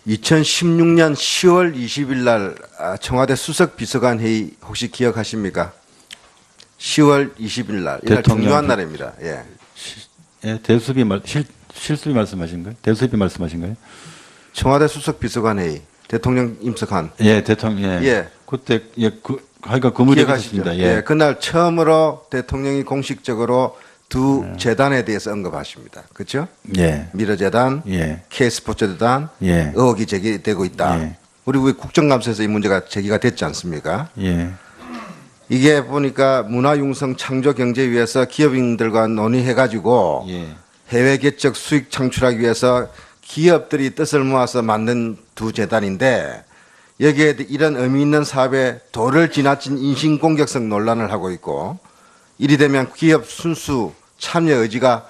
2016년 10월 20일 날 청와대 수석 비서관 회의 혹시 기억하십니까? 10월 20일 날. 이날 중요한 날입니다. 예. 예, 실수비 말씀하신 거예요? 대수비 말씀하신 거예요? 청와대 수석 비서관 회의. 대통령 임석한. 예, 대통령. 예. 예. 그때 하여간 그 무렵에 기억하시죠? 있었습니다. 예. 그날 처음으로 대통령이 공식적으로 두 재단에 대해서 언급하십니다. 그렇죠? 예. 미러재단, 예. K스포츠재단 예. 의혹이 제기되고 있다. 예. 우리 국정감사에서 이 문제가 제기가 됐지 않습니까? 예. 이게 보니까 문화융성창조경제위에서 기업인들과 논의해가지고 예. 해외 개척 수익 창출하기 위해서 기업들이 뜻을 모아서 만든 두 재단인데 여기에 이런 의미 있는 사업에 도를 지나친 인신공격성 논란을 하고 있고 이리 되면 기업 순수 참여 의지가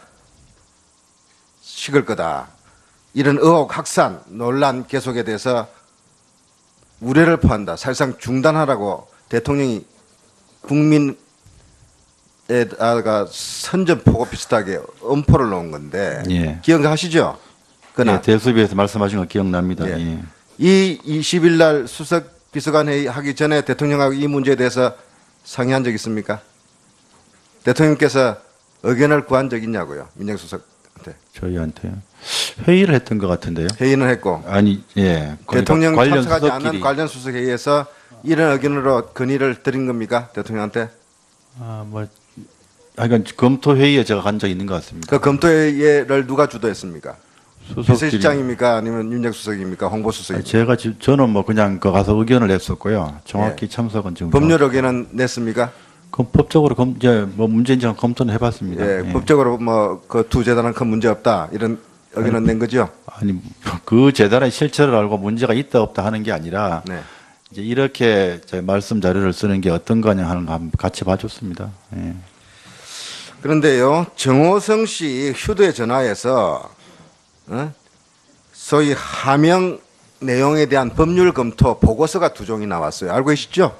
식을 거다. 이런 의혹 확산 논란 계속에 대해서 우려를 표한다. 사실상 중단하라고 대통령이 국민에다가 선전포고 비슷하게 엄포를 놓은 건데 예. 기억하시죠? 예, 대수비에서 말씀하신 거 기억납니다. 예. 예. 이 20일 날 수석 비서관 회의 하기 전에 대통령하고 이 문제에 대해서 상의한 적 있습니까? 대통령께서 의견을 구한 적 있냐고요, 민정수석한테. 저희한테요. 회의를 했던 것 같은데요. 회의는 했고. 아니, 예. 대통령 관련 참석하지 수석끼리. 않은 관련 수석 회의에서 이런 의견으로 건의를 드린 겁니까, 대통령한테? 하여간 검토 회의에 제가 간 적이 있는 것 같습니다. 그 검토 회의를 누가 주도했습니까? 수석끼리. 비서실장입니까, 아니면 윤정수석입니까, 홍보수석입니까? 저는 뭐 그냥 그 가서 의견을 냈었고요. 정확히 참석은 지금. 법률 의견은 냈습니까? 법적으로 이제 뭐 문제인지 검토는 해봤습니다. 예, 법적으로 뭐 그 두 재단은 큰 문제 없다 이런 의견은 낸 거죠? 아니 그 재단의 실체를 알고 문제가 있다 없다 하는 게 아니라 네. 이제 이렇게 말씀 자료를 쓰는 게 어떤 거냐 하는 거 한번 같이 봐줬습니다. 예. 그런데요, 정호성 씨 휴대 전화에서 소위 하명 내용에 대한 법률 검토 보고서가 2종이 나왔어요. 알고 계시죠?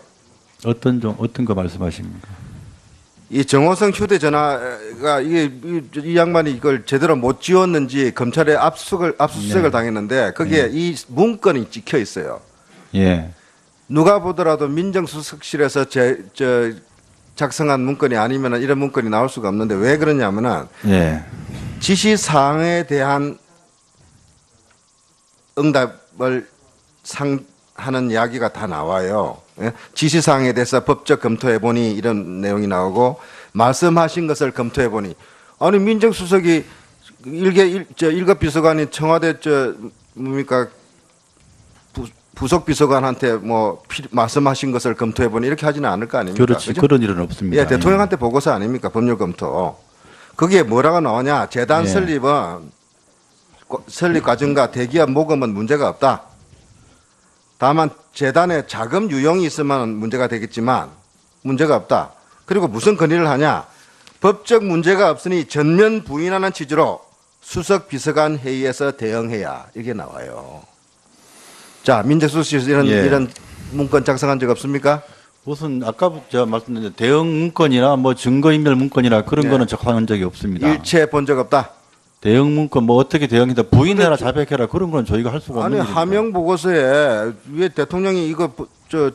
어떤 거 말씀하십니까? 이 정호성 휴대전화가 이 양반이 이걸 제대로 못 지웠는지 검찰에 압수수색을 당했는데 거기에 이 문건이 찍혀 있어요. 예. 누가 보더라도 민정수석실에서 작성한 문건이 아니면 이런 문건이 나올 수가 없는데 왜 그러냐면은 예. 지시사항에 대한 응답을 하는 이야기가 다 나와요. 예? 지시사항에 대해서 법적 검토해 보니 이런 내용이 나오고 말씀하신 것을 검토해 보니 아니 민정수석이 일급 비서관이 청와대 뭡니까 부속 비서관한테 뭐 말씀하신 것을 검토해 보니 이렇게 하지는 않을 거 아닙니까? 그렇지. 그죠? 그런 일은 없습니다. 예, 대통령한테 보고서 아닙니까? 법률 검토. 거기에 뭐라고 나오냐? 재단 예. 설립 과정과 대기업 모금은 문제가 없다. 다만 재단에 자금 유용이 있으면 문제가 되겠지만 문제가 없다. 그리고 무슨 건의를 하냐? 법적 문제가 없으니 전면 부인하는 취지로 수석 비서관 회의에서 대응해야 이게 나와요. 자, 민정수석실에서 이런 문건 작성한 적 없습니까? 무슨 아까 제가 말씀드린 대응 문건이나 뭐 증거인멸 문건이나 그런 거는 작성한 적이 없습니다. 일체 본 적 없다. 대응 문건 뭐 어떻게 대응해다 부인해라 자백해라 그런 건 저희가 할 수가 없는 아니 일입니다. 하명 보고서에 왜 대통령이 이거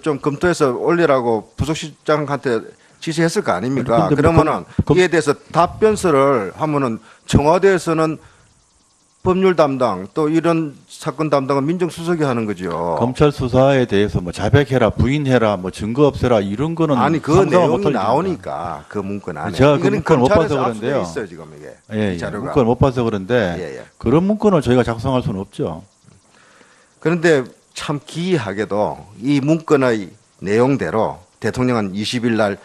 좀 검토해서 올리라고 부속실장한테 지시했을 거 아닙니까? 근데 그러면은 이에 대해서 답변서를 하면은 청와대에서는 법률 담당 또 이런 사건 담당은 민정수석이 하는 거죠. 검찰 수사에 대해서 뭐 자백해라 부인해라 뭐 증거 없애라 이런 거는 아니 그 상상을 내용이 못할 나오니까 그 문건 안에 제가 그 이거는 문건을 못 봐서 검찰에서 압수돼 그런데요. 있어요 지금 이게 예, 이 자료가. 문건을 못 봐서 그런데 예, 예. 그런 문건을 저희가 작성할 수는 없죠. 그런데 참 기이하게도 이 문건의 내용대로 대통령은 20일 날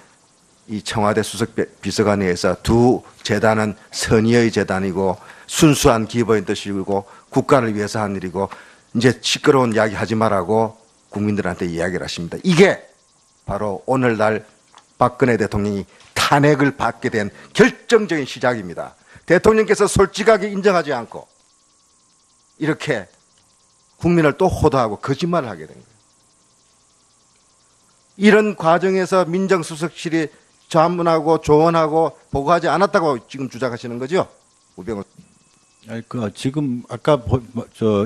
이 청와대 수석 비서관회에서 두 재단은 선의의 재단이고 순수한 기부인 뜻이고 국가를 위해서 한 일이고 이제 시끄러운 이야기 하지 말라고 국민들한테 이야기를 하십니다. 이게 바로 오늘날 박근혜 대통령이 탄핵을 받게 된 결정적인 시작입니다. 대통령께서 솔직하게 인정하지 않고 이렇게 국민을 또 호도하고 거짓말을 하게 된 거예요. 이런 과정에서 민정수석실이 자문하고 조언하고 보고하지 않았다고 지금 주장하시는 거죠? 우병우. 아니, 지금 아까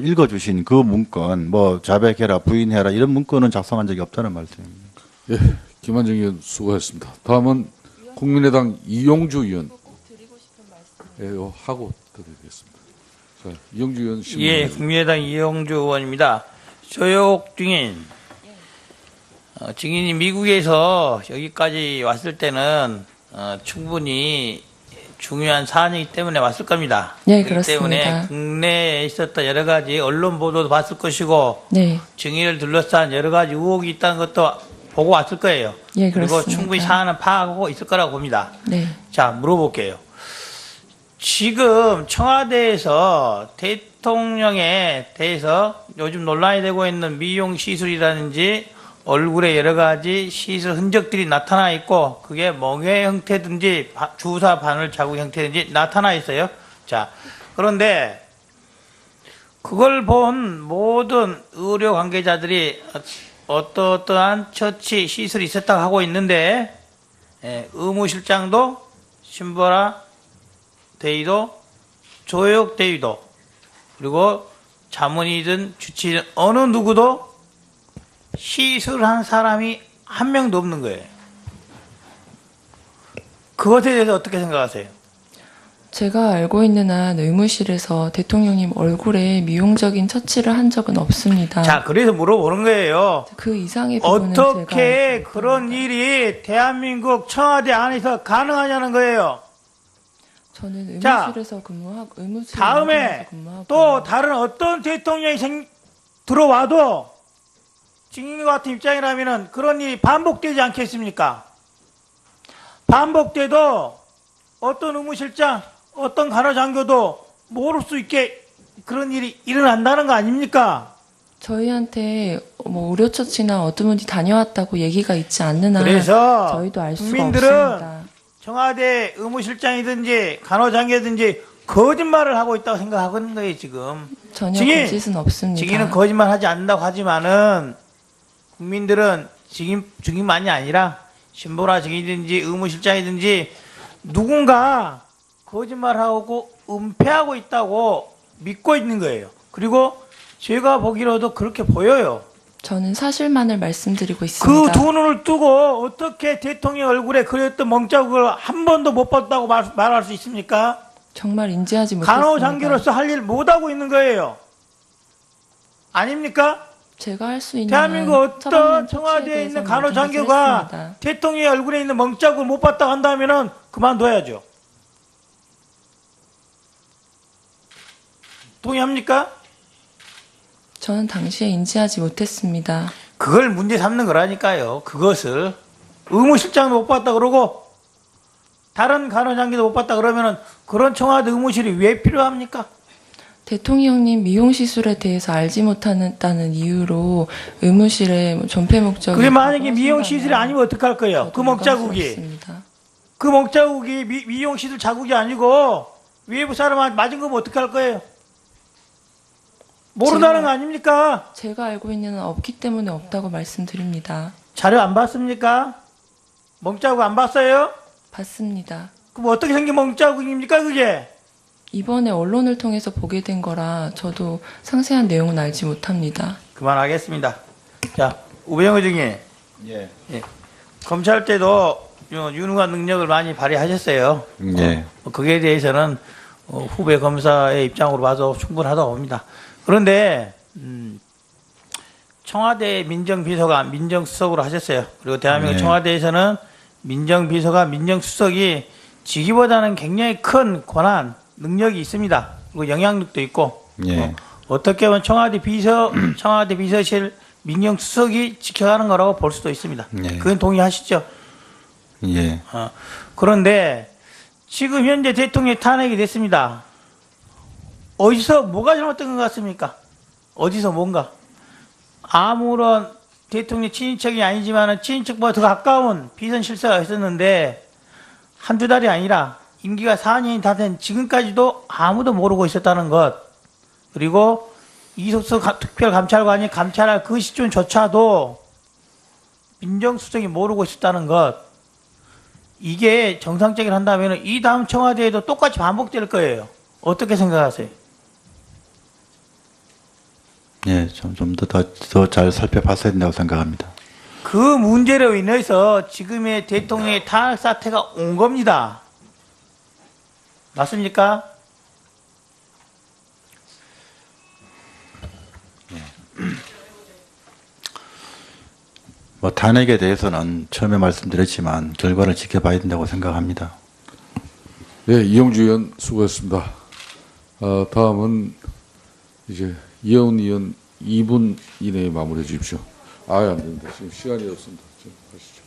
읽어주신 그 문건 뭐 자백해라 부인해라 이런 문건은 작성한 적이 없다는 말씀입니다. 예, 김한정 의원 수고하셨습니다. 다음은 국민의당 이용주 의원. 예, 하고 드리겠습니다. 자, 이용주 의원 신문. 예, 국민의당 이용주 의원입니다. 조혁 증인이 미국에서 여기까지 왔을 때는 충분히 중요한 사안이기 때문에 왔을 겁니다. 네, 그렇기 때문에 그렇습니다. 국내에 있었던 여러 가지 언론 보도도 봤을 것이고 네. 증인을 둘러싼 여러 가지 의혹이 있다는 것도 보고 왔을 거예요. 예, 그리고 그렇습니다. 충분히 사안은 파악하고 있을 거라고 봅니다. 네. 자, 물어볼게요. 지금 청와대에서 대통령에 대해서 요즘 논란이 되고 있는 미용 시술이라든지 얼굴에 여러 가지 시술 흔적들이 나타나 있고 그게 멍해 형태든지 주사 바늘 자국 형태든지 나타나 있어요. 자, 그런데 그걸 본 모든 의료 관계자들이 어떠한 처치 시술이 있었다고 하고 있는데 의무실장도 신보라 대위도 조혁 대위도 그리고 자문이든 주치든 어느 누구도 시술한 사람이 한 명도 없는 거예요. 그것에 대해서 어떻게 생각하세요? 제가 알고 있는 한 의무실에서 대통령님 얼굴에 미용적인 처치를 한 적은 없습니다. 자, 그래서 물어보는 거예요. 그 이상의 부분은 어떻게 제가 그런 일이 대한민국 청와대 안에서 가능하냐는 거예요. 저는 자, 의무실에서 근무하고 의무실 다음에 근무하고 또 다른 어떤 대통령이 들어와도 증인과 같은 입장이라면 그런 일이 반복되지 않겠습니까? 반복돼도 어떤 의무실장, 어떤 간호장교도 모를 수 있게 그런 일이 일어난다는 거 아닙니까? 저희한테 뭐 의료처치나 어떤 분이 다녀왔다고 얘기가 있지 않는 한 그래서 저희도 알 수가 국민들은 없습니다. 청와대 의무실장이든지 간호장교든지 거짓말을 하고 있다고 생각하는 거예요, 지금. 전혀 증인, 거짓은 없습니다. 증인은 거짓말하지 않는다고 하지만은 국민들은 증인만이 아니라 신보라 증인이든지 의무실장이든지 누군가 거짓말하고 은폐하고 있다고 믿고 있는 거예요. 그리고 제가 보기로도 그렇게 보여요. 저는 사실만을 말씀드리고 있습니다. 그 두 눈을 뜨고 어떻게 대통령 얼굴에 그렸던 멍자국을 한 번도 못 봤다고 말할 수 있습니까? 정말 인지하지 못했습니다. 간호장교로서 할 일 못하고 있는 거예요. 아닙니까? 제가 할 수 있는 대한민국 어떤 청와대에 있는 간호장교가 대통령의 얼굴에 있는 멍자국을 못 봤다고 한다면 그만둬야죠. 동의합니까? 저는 당시에 인지하지 못했습니다. 그걸 문제 삼는 거라니까요. 그것을 의무실장도 못 봤다 그러고 다른 간호장교도 못 봤다 그러면은 그런 청와대 의무실이 왜 필요합니까? 대통령님 미용 시술에 대해서 알지 못한다는 이유로 의무실에 전폐 목적이 그게 만약에 미용 시술이 아니면 어떡할 거예요? 그 먹자국이. 그 먹자국이 미용 시술 자국이 아니고 외부 사람한테 맞은 거면 어떡할 거예요? 모른다는 거 아닙니까? 제가 알고 있는 한 없기 때문에 없다고 말씀드립니다. 자료 안 봤습니까? 먹자국 안 봤어요? 봤습니다. 그럼 어떻게 생긴 먹자국입니까 그게? 이번에 언론을 통해서 보게 된 거라 저도 상세한 내용은 알지 못합니다. 그만하겠습니다. 자, 우병우 증인. 예. 검찰 때도 유능한 능력을 많이 발휘하셨어요. 예. 그에 대해서는 후배 검사의 입장으로 봐도 충분하다고 봅니다. 그런데 청와대 민정비서가 민정수석으로 하셨어요. 그리고 대한민국 청와대에서는 민정비서가 민정수석이 직위보다는 굉장히 큰 권한, 능력이 있습니다. 그리고 영향력도 있고 어떻게 보면 청와대 비서실 민정수석이 지켜가는 거라고 볼 수도 있습니다. 그건 동의하시죠? 예. 그런데 지금 현재 대통령이 탄핵이 됐습니다. 어디서 뭐가 잘못된 것 같습니까? 어디서 뭔가 아무런 대통령 친인척이 아니지만 친인척보다 더 가까운 비선 실세가 있었는데 한두 달이 아니라 임기가 4년이 다 된 지금까지도 아무도 모르고 있었다는 것, 그리고 이석수 특별감찰관이 감찰할 그 시점조차도 민정수석이 모르고 있었다는 것, 이게 정상적인 한다면 이 다음 청와대에도 똑같이 반복될 거예요. 어떻게 생각하세요? 예, 좀 더 잘 살펴봤어야 된다고 생각합니다. 그 문제로 인해서 지금의 대통령의 탄핵 사태가 온 겁니다. 맞습니까? 뭐 탄핵에 대해서는 처음에 말씀드렸지만 결과를 지켜봐야 된다고 생각합니다. 네, 이용주 의원 수고했습니다. 다음은 이제 이혜원 의원 2분 이내에 마무리해 주십시오. 안 됩니다. 지금 시간이 없습니다. 지금 하시죠.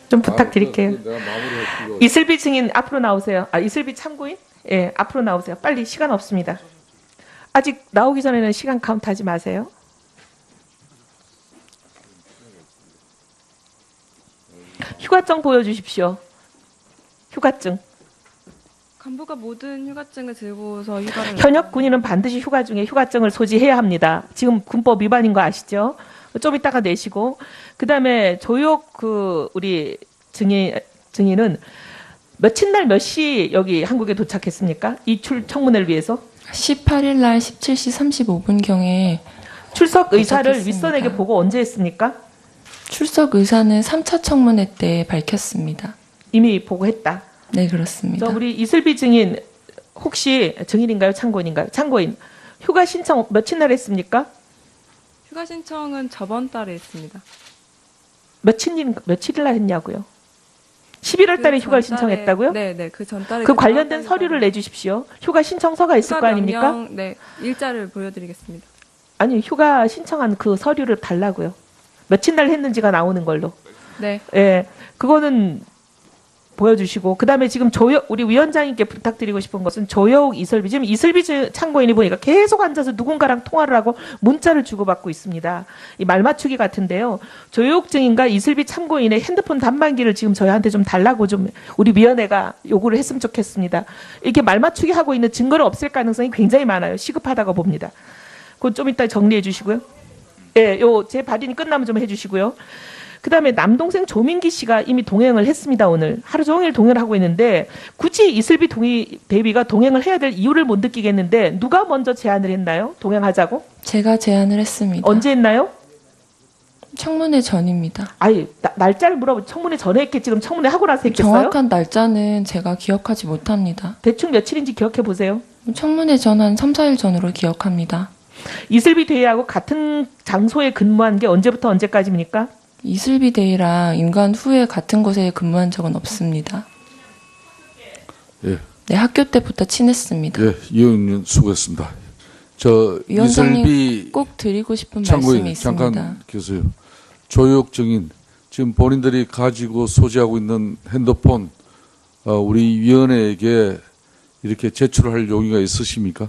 좀 부탁드릴게요. 내가 마무리할 필요가 이슬비 증인 앞으로 나오세요. 이슬비 참고인? 예, 앞으로 나오세요. 빨리, 시간 없습니다. 아직 나오기 전에는 시간 카운트하지 마세요. 휴가증 보여주십시오. 휴가증. 간부가 모든 휴가증을 들고서 휴가를 현역 군인은 반드시 휴가증을 소지해야 합니다. 지금 군법 위반인 거 아시죠? 좀 이따가 내시고, 그다음에 조혁 우리 증인은 며칠 날 몇 시 여기 한국에 도착했습니까? 이출 청문회를 위해서? 18일 날 17시 35분경에 출석 의사를 도착했습니다. 윗선에게 보고 언제 했습니까? 출석 의사는 3차 청문회 때 밝혔습니다. 이미 보고했다. 네, 그렇습니다. 우리 이슬비 증인 혹시 증인인가요? 참고인인가요? 참고인. 휴가 신청 며칠 날 했습니까? 휴가 신청은 저번 달에 했습니다. 며칠일 날 했냐고요? 11월 달에 휴가를 신청했다고요? 네, 그 전달에. 그 관련된 서류를 내주십시오. 휴가 신청서가 있을 거 아닙니까? 네, 일자를 보여드리겠습니다. 아니, 휴가 신청한 그 서류를 달라고요. 며칠 날 했는지가 나오는 걸로. 네. 예, 그거는 보여주시고, 그다음에 지금 우리 위원장님께 부탁드리고 싶은 것은 조여욱, 이슬비, 지금 이슬비 참고인이 보니까 계속 앉아서 누군가랑 통화를 하고 문자를 주고받고 있습니다. 이 말맞추기 같은데요. 조여욱 증인과 이슬비 참고인의 핸드폰 단말기를 지금 저희한테 좀 달라고 좀 우리 위원회가 요구를 했으면 좋겠습니다. 이렇게 말맞추기 하고 있는 증거를 없앨 가능성이 굉장히 많아요. 시급하다고 봅니다. 그건 좀 이따 정리해 주시고요. 예, 제 발언이 끝나면 좀 해주시고요. 그다음에 남동생 조민기 씨가 이미 동행을 했습니다. 오늘 하루 종일 동행을 하고 있는데 굳이 이슬비 대비가 동행을 해야 될 이유를 못 느끼겠는데 누가 먼저 제안을 했나요? 동행하자고? 제가 제안을 했습니다. 언제 했나요? 청문회 전입니다. 아니 날짜를 물어보 청문회 전에 했겠지 그럼 청문회 하고 나서 했겠어요? 정확한 날짜는 제가 기억하지 못합니다. 대충 며칠인지 기억해 보세요. 청문회 전 한 3, 4일 전으로 기억합니다. 이슬비 대위하고 같은 장소에 근무한 게 언제부터 언제까지입니까? 이슬비 대위랑 임관 후에 같은 곳에 근무한 적은 없습니다. 예. 네, 학교 때부터 친했습니다. 예, 이영준 수고했습니다. 저 위원장님 이슬비 꼭 드리고 싶은 참고인 말씀이 있습니다. 잠깐 계세요. 조혁 증인 지금 본인들이 가지고 소지하고 있는 핸드폰 우리 위원회에게 이렇게 제출할 용의가 있으십니까?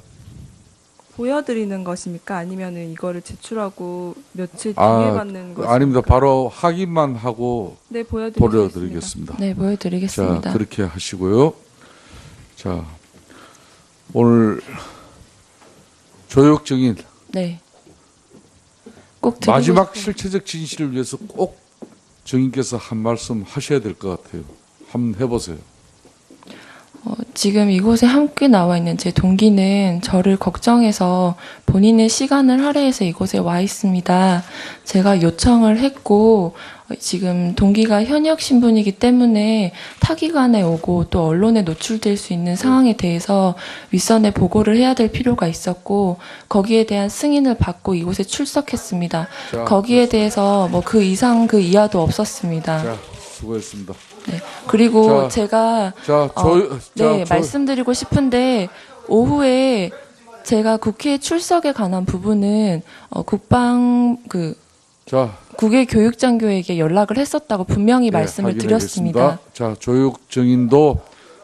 보여드리는 것입니까? 아니면은 이거를 제출하고 며칠 뒤에 받는 것입니까? 아닙니다. 바로 확인만 하고 네, 보여드리겠습니다. 보여드리겠습니다. 네, 보여드리겠습니다. 자, 그렇게 하시고요. 자, 오늘 조혁 증인 네. 꼭 드리고 마지막 싶은- 실체적 진실을 위해서 꼭 증인께서 한 말씀 하셔야 될 것 같아요. 한번 해보세요. 지금 이곳에 함께 나와 있는 제 동기는 저를 걱정해서 본인의 시간을 할애해서 이곳에 와 있습니다. 제가 요청을 했고 지금 동기가 현역 신분이기 때문에 타기관에 오고 또 언론에 노출될 수 있는 상황에 대해서 윗선에 보고를 해야 될 필요가 있었고 거기에 대한 승인을 받고 이곳에 출석했습니다. 자, 거기에 대해서 뭐 그 이상 그 이하도 없었습니다. 자, 수고했습니다. 네. 그리고 자, 제가 자, 말씀드리고 싶은데 오후에 제가 국회 출석에 관한 부분은 국외 교육장교에게 연락을 했었다고 분명히 말씀을 드렸습니다. 확인하겠습니다. 자, 조혁 증인도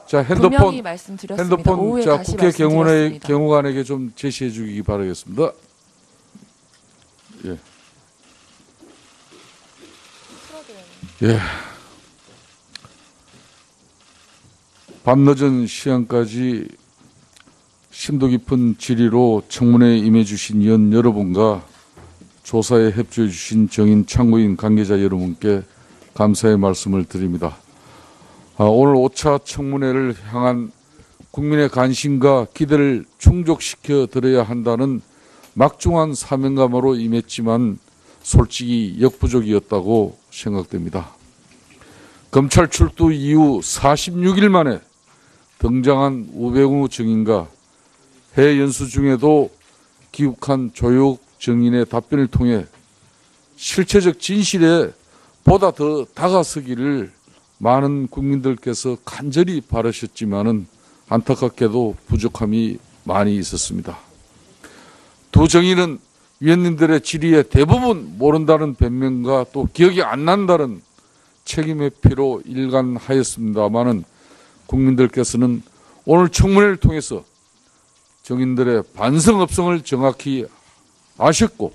자 분명히 말씀드렸습니다. 핸드폰 오후에 자 다시 국회 말씀드렸습니다. 경호관에게 좀 제시해 주기 바라겠습니다. 예. 예. 밤늦은 시간까지 심도 깊은 질의로 청문회에 임해주신 위원 여러분과 조사에 협조해 주신 정인 참고인 관계자 여러분께 감사의 말씀을 드립니다. 오늘 5차 청문회를 향한 국민의 관심과 기대를 충족시켜 드려야 한다는 막중한 사명감으로 임했지만 솔직히 역부족이었다고 생각됩니다. 검찰 출두 이후 46일 만에 등장한 우병우 증인과 해외 연수 중에도 귀국한 조혁 증인의 답변을 통해 실체적 진실에 보다 더 다가서기를 많은 국민들께서 간절히 바라셨지만은 안타깝게도 부족함이 많이 있었습니다. 두 증인은 위원님들의 질의에 대부분 모른다는 변명과 또 기억이 안 난다는 책임의 피로 일관하였습니다마는 국민들께서는 오늘 청문회를 통해서 증인들의 반성업성을 정확히 아셨고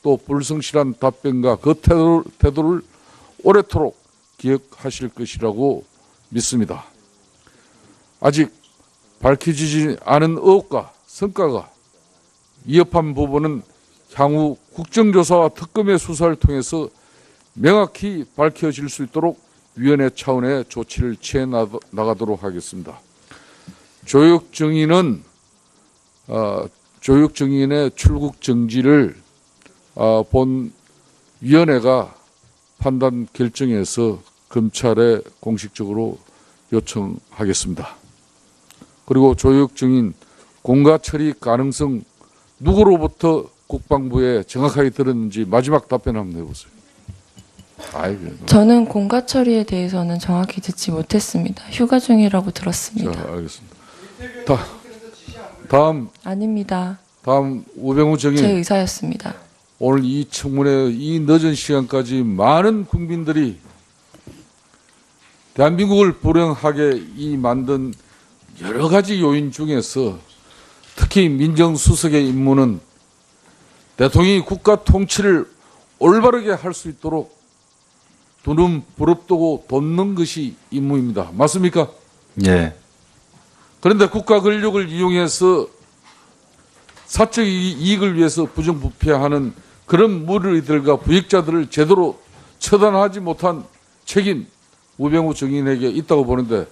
또 불성실한 답변과 그 태도를 오래도록 기억하실 것이라고 믿습니다. 아직 밝혀지지 않은 의혹과 성과가 위협한 부분은 향후 국정조사와 특검의 수사를 통해서 명확히 밝혀질 수 있도록 위원회 차원의 조치를 취해 나가도록 하겠습니다. 조혁 증인의 출국 정지를 본 위원회가 판단 결정해서 검찰에 공식적으로 요청하겠습니다. 그리고 조혁 증인 공가 처리 가능성 누구로부터 국방부에 정확하게 들었는지 마지막 답변 한번 해보세요. 저는 공가 처리에 대해서는 정확히 듣지 못했습니다. 휴가 중이라고 들었습니다. 자, 알겠습니다. 다음 아닙니다. 다음 우병우 증인. 제 의사였습니다. 오늘 이 청문회 이 늦은 시간까지 많은 국민들이 대한민국을 불행하게 만든 여러 가지 요인 중에서 특히 민정수석의 임무는 대통령이 국가 통치를 올바르게 할 수 있도록 두 눈 부릅뜨고 돕는 것이 임무입니다. 맞습니까? 예. 그런데 국가 권력을 이용해서 사적 이익을 위해서 부정부패하는 그런 무리들과 부익자들을 제대로 처단하지 못한 책임 우병우 증인에게 있다고 보는데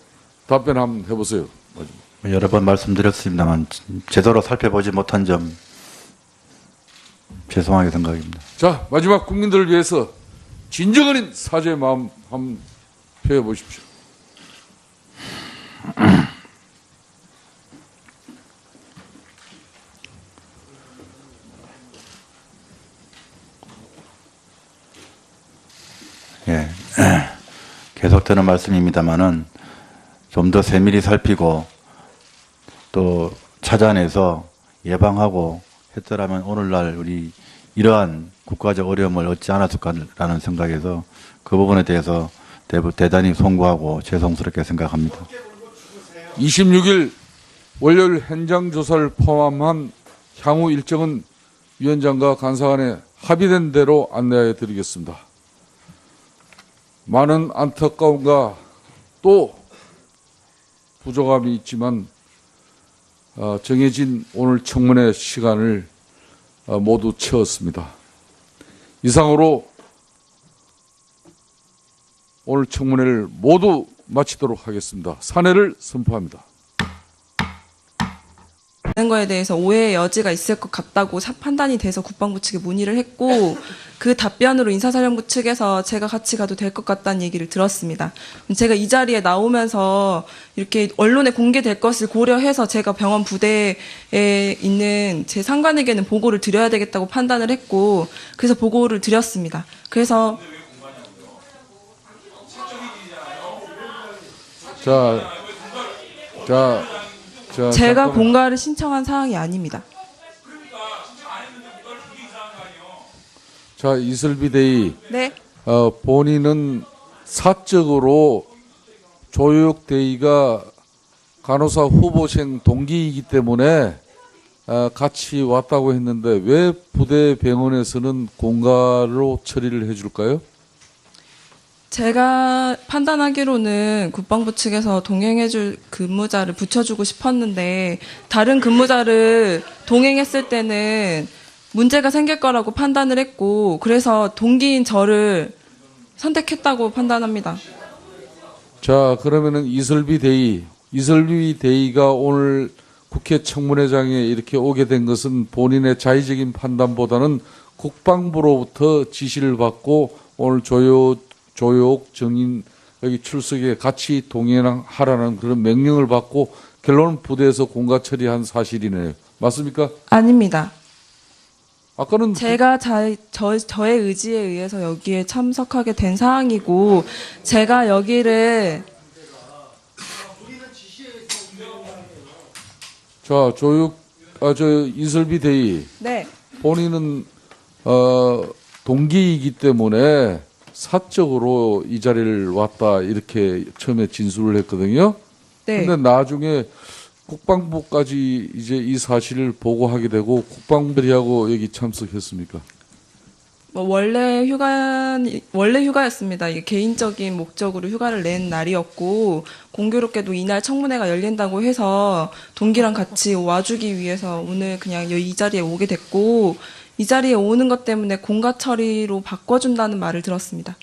답변 한번 해보세요. 여러 번 말씀드렸습니다만 제대로 살펴보지 못한 점 죄송하게 생각합니다. 자, 마지막 국민들을 위해서 진정 어린 사죄의 마음 한번 표해 보십시오. 예. 계속되는 말씀입니다만은 좀 더 세밀히 살피고 또 찾아내서 예방하고 했더라면 오늘날 우리 이러한 국가적 어려움을 얻지 않았을까라는 생각에서 그 부분에 대해서 대단히 송구하고 죄송스럽게 생각합니다. 26일 월요일 현장 조사를 포함한 향후 일정은 위원장과 간사 간에 합의된 대로 안내해 드리겠습니다. 많은 안타까움과 또 부족함이 있지만 정해진 오늘 청문회 시간을 모두 채웠습니다. 이상으로 오늘 청문회를 모두 마치도록 하겠습니다. 산회를 선포합니다. 하는 거에 대해서 오해의 여지가 있을 것 같다고 판단이 돼서 국방부 측에 문의를 했고 그 답변으로 인사사령부 측에서 제가 같이 가도 될 것 같다는 얘기를 들었습니다. 제가 이 자리에 나오면서 이렇게 언론에 공개될 것을 고려해서 제가 병원 부대에 있는 제 상관에게는 보고를 드려야 되겠다고 판단을 했고 그래서 보고를 드렸습니다. 그래서 제가 공가를 신청한 사항이 아닙니다. 자, 이슬비 대의. 네. 본인은 사적으로 조혁 대의가 간호사 후보생 동기이기 때문에 같이 왔다고 했는데 왜 부대 병원에서는 공가로 처리를 해줄까요? 제가 판단하기로는 국방부 측에서 동행해줄 근무자를 붙여주고 싶었는데 다른 근무자를 동행했을 때는 문제가 생길 거라고 판단을 했고 그래서 동기인 저를 선택했다고 판단합니다. 자, 그러면은 이슬비 대의가 오늘 국회 청문회장에 이렇게 오게 된 것은 본인의 자의적인 판단보다는 국방부로부터 지시를 받고 오늘 조혁 정인 여기 출석에 같이 동행하라는 그런 명령을 받고 결론은 부대에서 공가 처리한 사실이네요. 맞습니까? 아닙니다. 아까는 제가 저의 의지에 의해서 여기에 참석하게 된 사항이고 제가 여기를 자, 이슬비 대의. 네. 본인은 동기이기 때문에 사적으로 이 자리를 왔다 이렇게 처음에 진술을 했거든요. 네. 근데 나중에 국방부까지 이제 이 사실을 보고하게 되고 국방부하고 여기 참석했습니까? 원래 휴가였습니다. 이게 개인적인 목적으로 휴가를 낸 날이었고 공교롭게도 이날 청문회가 열린다고 해서 동기랑 같이 와주기 위해서 오늘 그냥 이 자리에 오게 됐고 이 자리에 오는 것 때문에 공가 처리로 바꿔준다는 말을 들었습니다.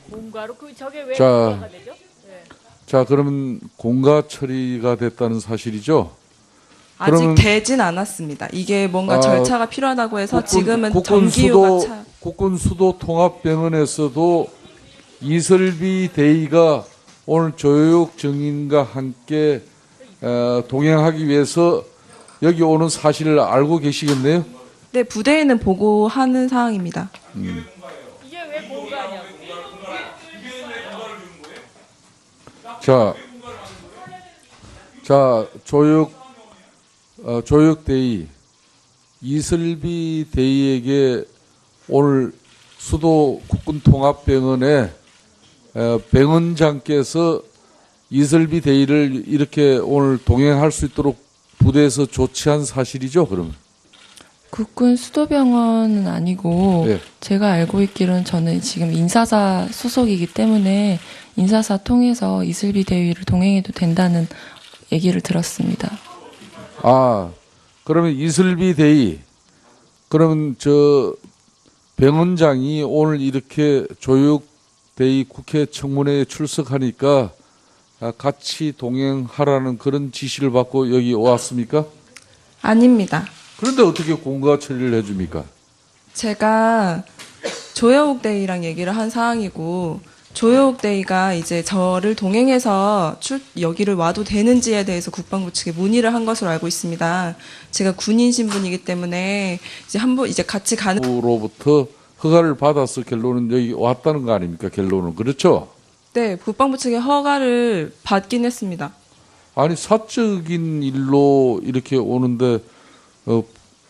공가로 저게 왜 자, 공가가 되죠? 네. 자, 그러면 공가 처리가 됐다는 사실이죠? 아직 되진 않았습니다. 이게 뭔가 절차가 필요하다고 해서 지금은 정기휴가 국군 수도 통합병원에서도 이슬비 대의가 오늘 조혁 정인과 함께 동행하기 위해서 여기 오는 사실을 알고 계시겠네요? 네, 부대에는 보고하는 사항입니다. 이게 왜 공가냐고. 자, 조혁 대의, 이슬비 대의에게 오늘 수도 국군 통합병원에 병원장께서 이슬비 대의를 이렇게 오늘 동행할 수 있도록 부대에서 조치한 사실이죠, 그러면? 국군 수도병원은 아니고 네. 제가 알고 있기로는 저는 지금 인사사 소속이기 때문에 인사사 통해서 이슬비 대위를 동행해도 된다는 얘기를 들었습니다. 아, 그러면 이슬비 대의, 그러면 병원장이 오늘 이렇게 조혁 대의 국회 청문회에 출석하니까 같이 동행하라는 그런 지시를 받고 여기 왔습니까? 아닙니다. 그런데 어떻게 공가 처리를 해줍니까? 제가 조여옥 데이랑 얘기를 한 사항이고 조여옥 데이가 이제 저를 동행해서 여기를 와도 되는지에 대해서 국방부 측에 문의를 한 것으로 알고 있습니다. 제가 군인 신분이기 때문에 이제 한번 이제 같이 가는 로부터 허가를 받아서 결론은 여기 왔다는 거 아닙니까? 결론은 그렇죠? 네, 국방부 측의 허가를 받긴 했습니다. 아니 사적인 일로 이렇게 오는데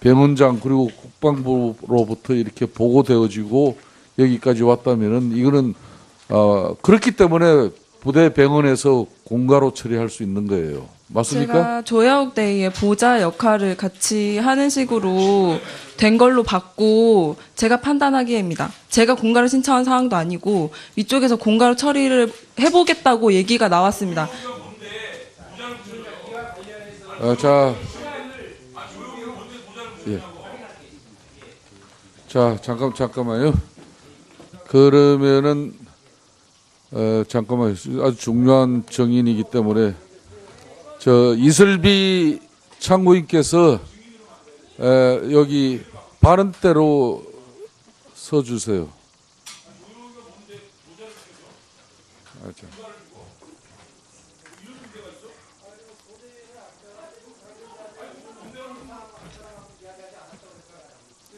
병원장 그리고 국방부로부터 이렇게 보고되어지고 여기까지 왔다면은 이거는 그렇기 때문에 부대 병원에서 공가로 처리할 수 있는 거예요. 맞습니까? 제가 조여옥 데이의 보좌 역할을 같이 하는 식으로 된 걸로 봤고 제가 판단하기에입니다. 제가 공가를 신청한 사항도 아니고 위쪽에서 공가로 처리를 해보겠다고 얘기가 나왔습니다. 예. 자, 잠깐만요. 그러면은 잠깐만요. 아주 중요한 정인이기 때문에 이슬비 참고인께서 여기 바른대로 서주세요.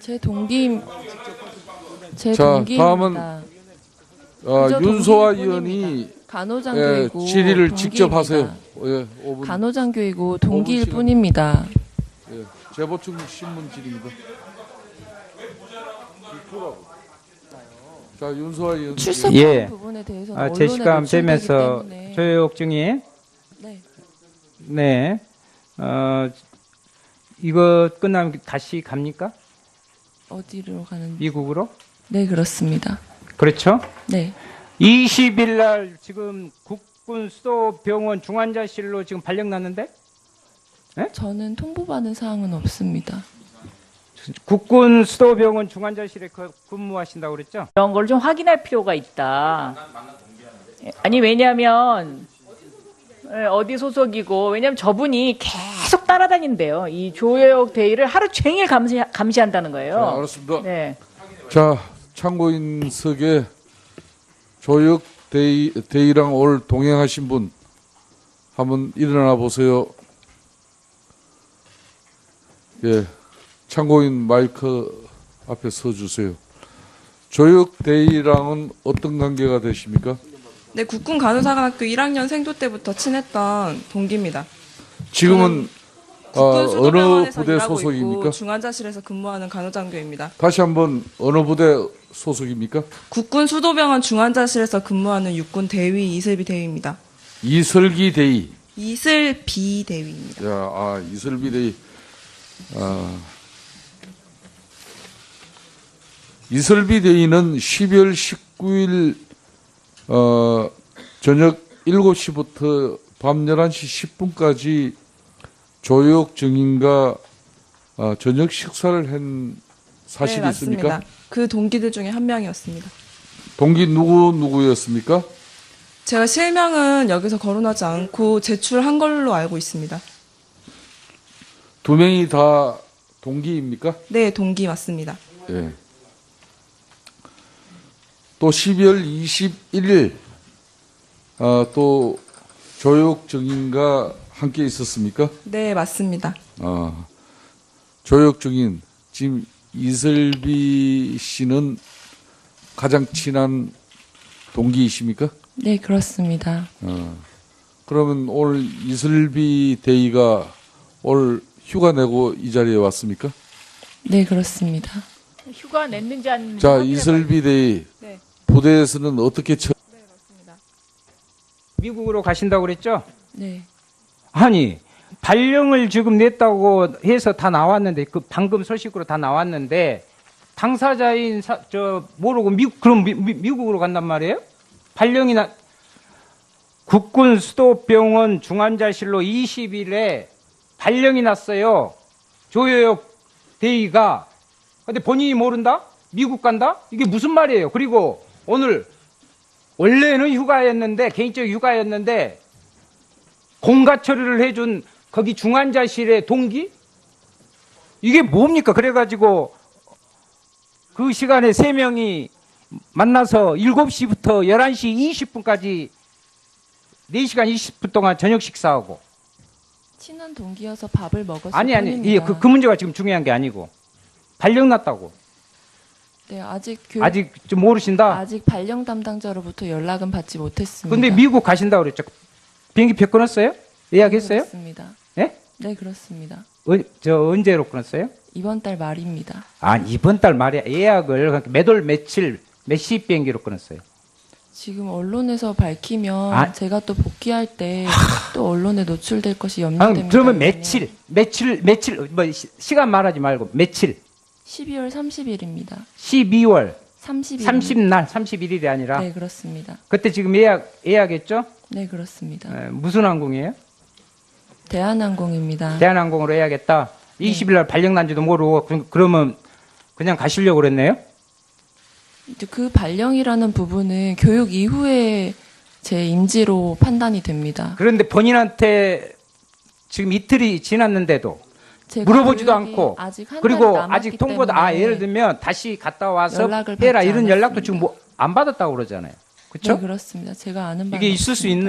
제 동기입니다. 다음은 윤소아 의원이 간호장교이고 질의를 직접 동기입니다. 하세요. 예, 5분. 간호장교이고 동기일 5분 시간. 뿐입니다. 예, 재보충 신문 질의입니다. 자, 윤소아 의원. 출석하는 예. 부분에 대해서는 제 언론에 시간 노출되기 되면서 때문에. 조여옥 증인. 네. 네. 이거 끝나면 다시 갑니까? 어디로 가는? 미국으로? 네, 그렇습니다. 그렇죠? 네. 20일 날 지금 국군 수도병원 중환자실로 지금 발령 났는데? 네? 저는 통보받은 사항은 없습니다. 국군 수도병원 중환자실에 근무하신다고 그랬죠? 이런 걸 좀 확인할 필요가 있다. 아니 왜냐하면 어디 소속이고 왜냐하면 저분이 계속 따라다닌대요. 이 조여옥 대의를 하루 종일 감시한다는 거예요. 자, 알았습니다. 네. 자, 참고인석에 조여옥 대의랑 오늘 동행하신 분 한번 일어나 보세요. 예, 참고인 마이크 앞에 서주세요. 조여옥 대의랑은 어떤 관계가 되십니까? 네, 국군 간호사관학교 1학년 생도 때부터 친했던 동기입니다. 지금은 국군 어느 수도병원에서 부대 일하고 소속입니까? 있고 중환자실에서 근무하는 간호장교입니다. 다시 한번 어느 부대 소속입니까? 국군 수도병원 중환자실에서 근무하는 육군 대위 이슬비 대위입니다. 이슬기 대위. 이슬비 대위입니다. 야, 이슬비 대위. 이슬비 대위는 12월 19일 저녁 7시부터 밤 11시 10분까지 조여옥 증인과 저녁 식사를 한 사실이 네, 있습니까? 맞습니다. 그 동기들 중에 한 명이었습니다. 동기 누구였습니까? 제가 실명은 여기서 거론하지 않고 제출한 걸로 알고 있습니다. 두 명이 다 동기입니까? 네, 동기 맞습니다. 예. 또 12월 21일 또 조여옥 증인과 함께 있었습니까? 네, 맞습니다. 조여옥 증인 지금 이슬비 씨는 가장 친한 동기이십니까? 네, 그렇습니다. 그러면 오늘 이슬비 대위가 올 휴가 내고 이 자리에 왔습니까? 네, 그렇습니다. 휴가 냈는지 안 냈는지 자, 확인해 이슬비 대위 네. 부대에서는 어떻게 네, 맞습니다. 미국으로 가신다고 그랬죠? 네. 아니, 발령을 지금 냈다고 해서 다 나왔는데, 방금 소식으로 다 나왔는데, 당사자인 모르고 그럼 미국으로 간단 말이에요? 발령이 국군 수도병원 중환자실로 20일에 발령이 났어요. 조여옥 대위가. 근데 본인이 모른다? 미국 간다? 이게 무슨 말이에요? 그리고 오늘 원래는 휴가였는데 개인적 휴가였는데 공가 처리를 해준 거기 중환자실의 동기? 이게 뭡니까? 그래가지고 그 시간에 3명이 만나서 7시부터 11시 20분까지 4시간 20분 동안 저녁 식사하고. 친한 동기여서 밥을 먹었을 아니, 뿐입니다. 그 문제가 지금 중요한 게 아니고. 발령 났다고. 네, 아직 좀 모르신다? 아직 발령 담당자로부터 연락은 받지 못했습니다. 근데 미국 가신다고 그랬죠. 비행기 표 끊었어요? 예약했어요? 그렇습니다. 예? 네, 그렇습니다. 언제로 끊었어요? 이번 달 말입니다. 아, 이번 달 말에 예약을 그러니까 매달 며칠 몇 시 비행기로 끊었어요? 지금 언론에서 밝히면 아. 제가 또 복귀할 때 또 언론에 노출될 것이 염려됩니다. 그러면 며칠 뭐 시간 말하지 말고 며칠? 12월 30일입니다. 12월 30일. 30날 31일이 아니라. 네, 그렇습니다. 그때 지금 예약했죠? 네, 그렇습니다. 무슨 항공이에요? 대한항공입니다. 대한항공으로 예약했다. 20일 날 발령 난지도 모르고 그러면 그냥 가시려고 그랬네요? 이제 그 발령이라는 부분은 교육 이후에 제 임지로 판단이 됩니다. 그런데 본인한테 지금 이틀이 지났는데도 제가 물어보지도 교육이 않고 아직 한 그리고 달이 남았기 아직 통보도 때문에 예를 들면 다시 갔다 와서 연락을 해라 받지 이런 연락도 않았습니다. 지금 안 받았다고 그러잖아요. 그렇죠? 네, 그렇습니다. 제가 아는 바는 이게 있을 수 있는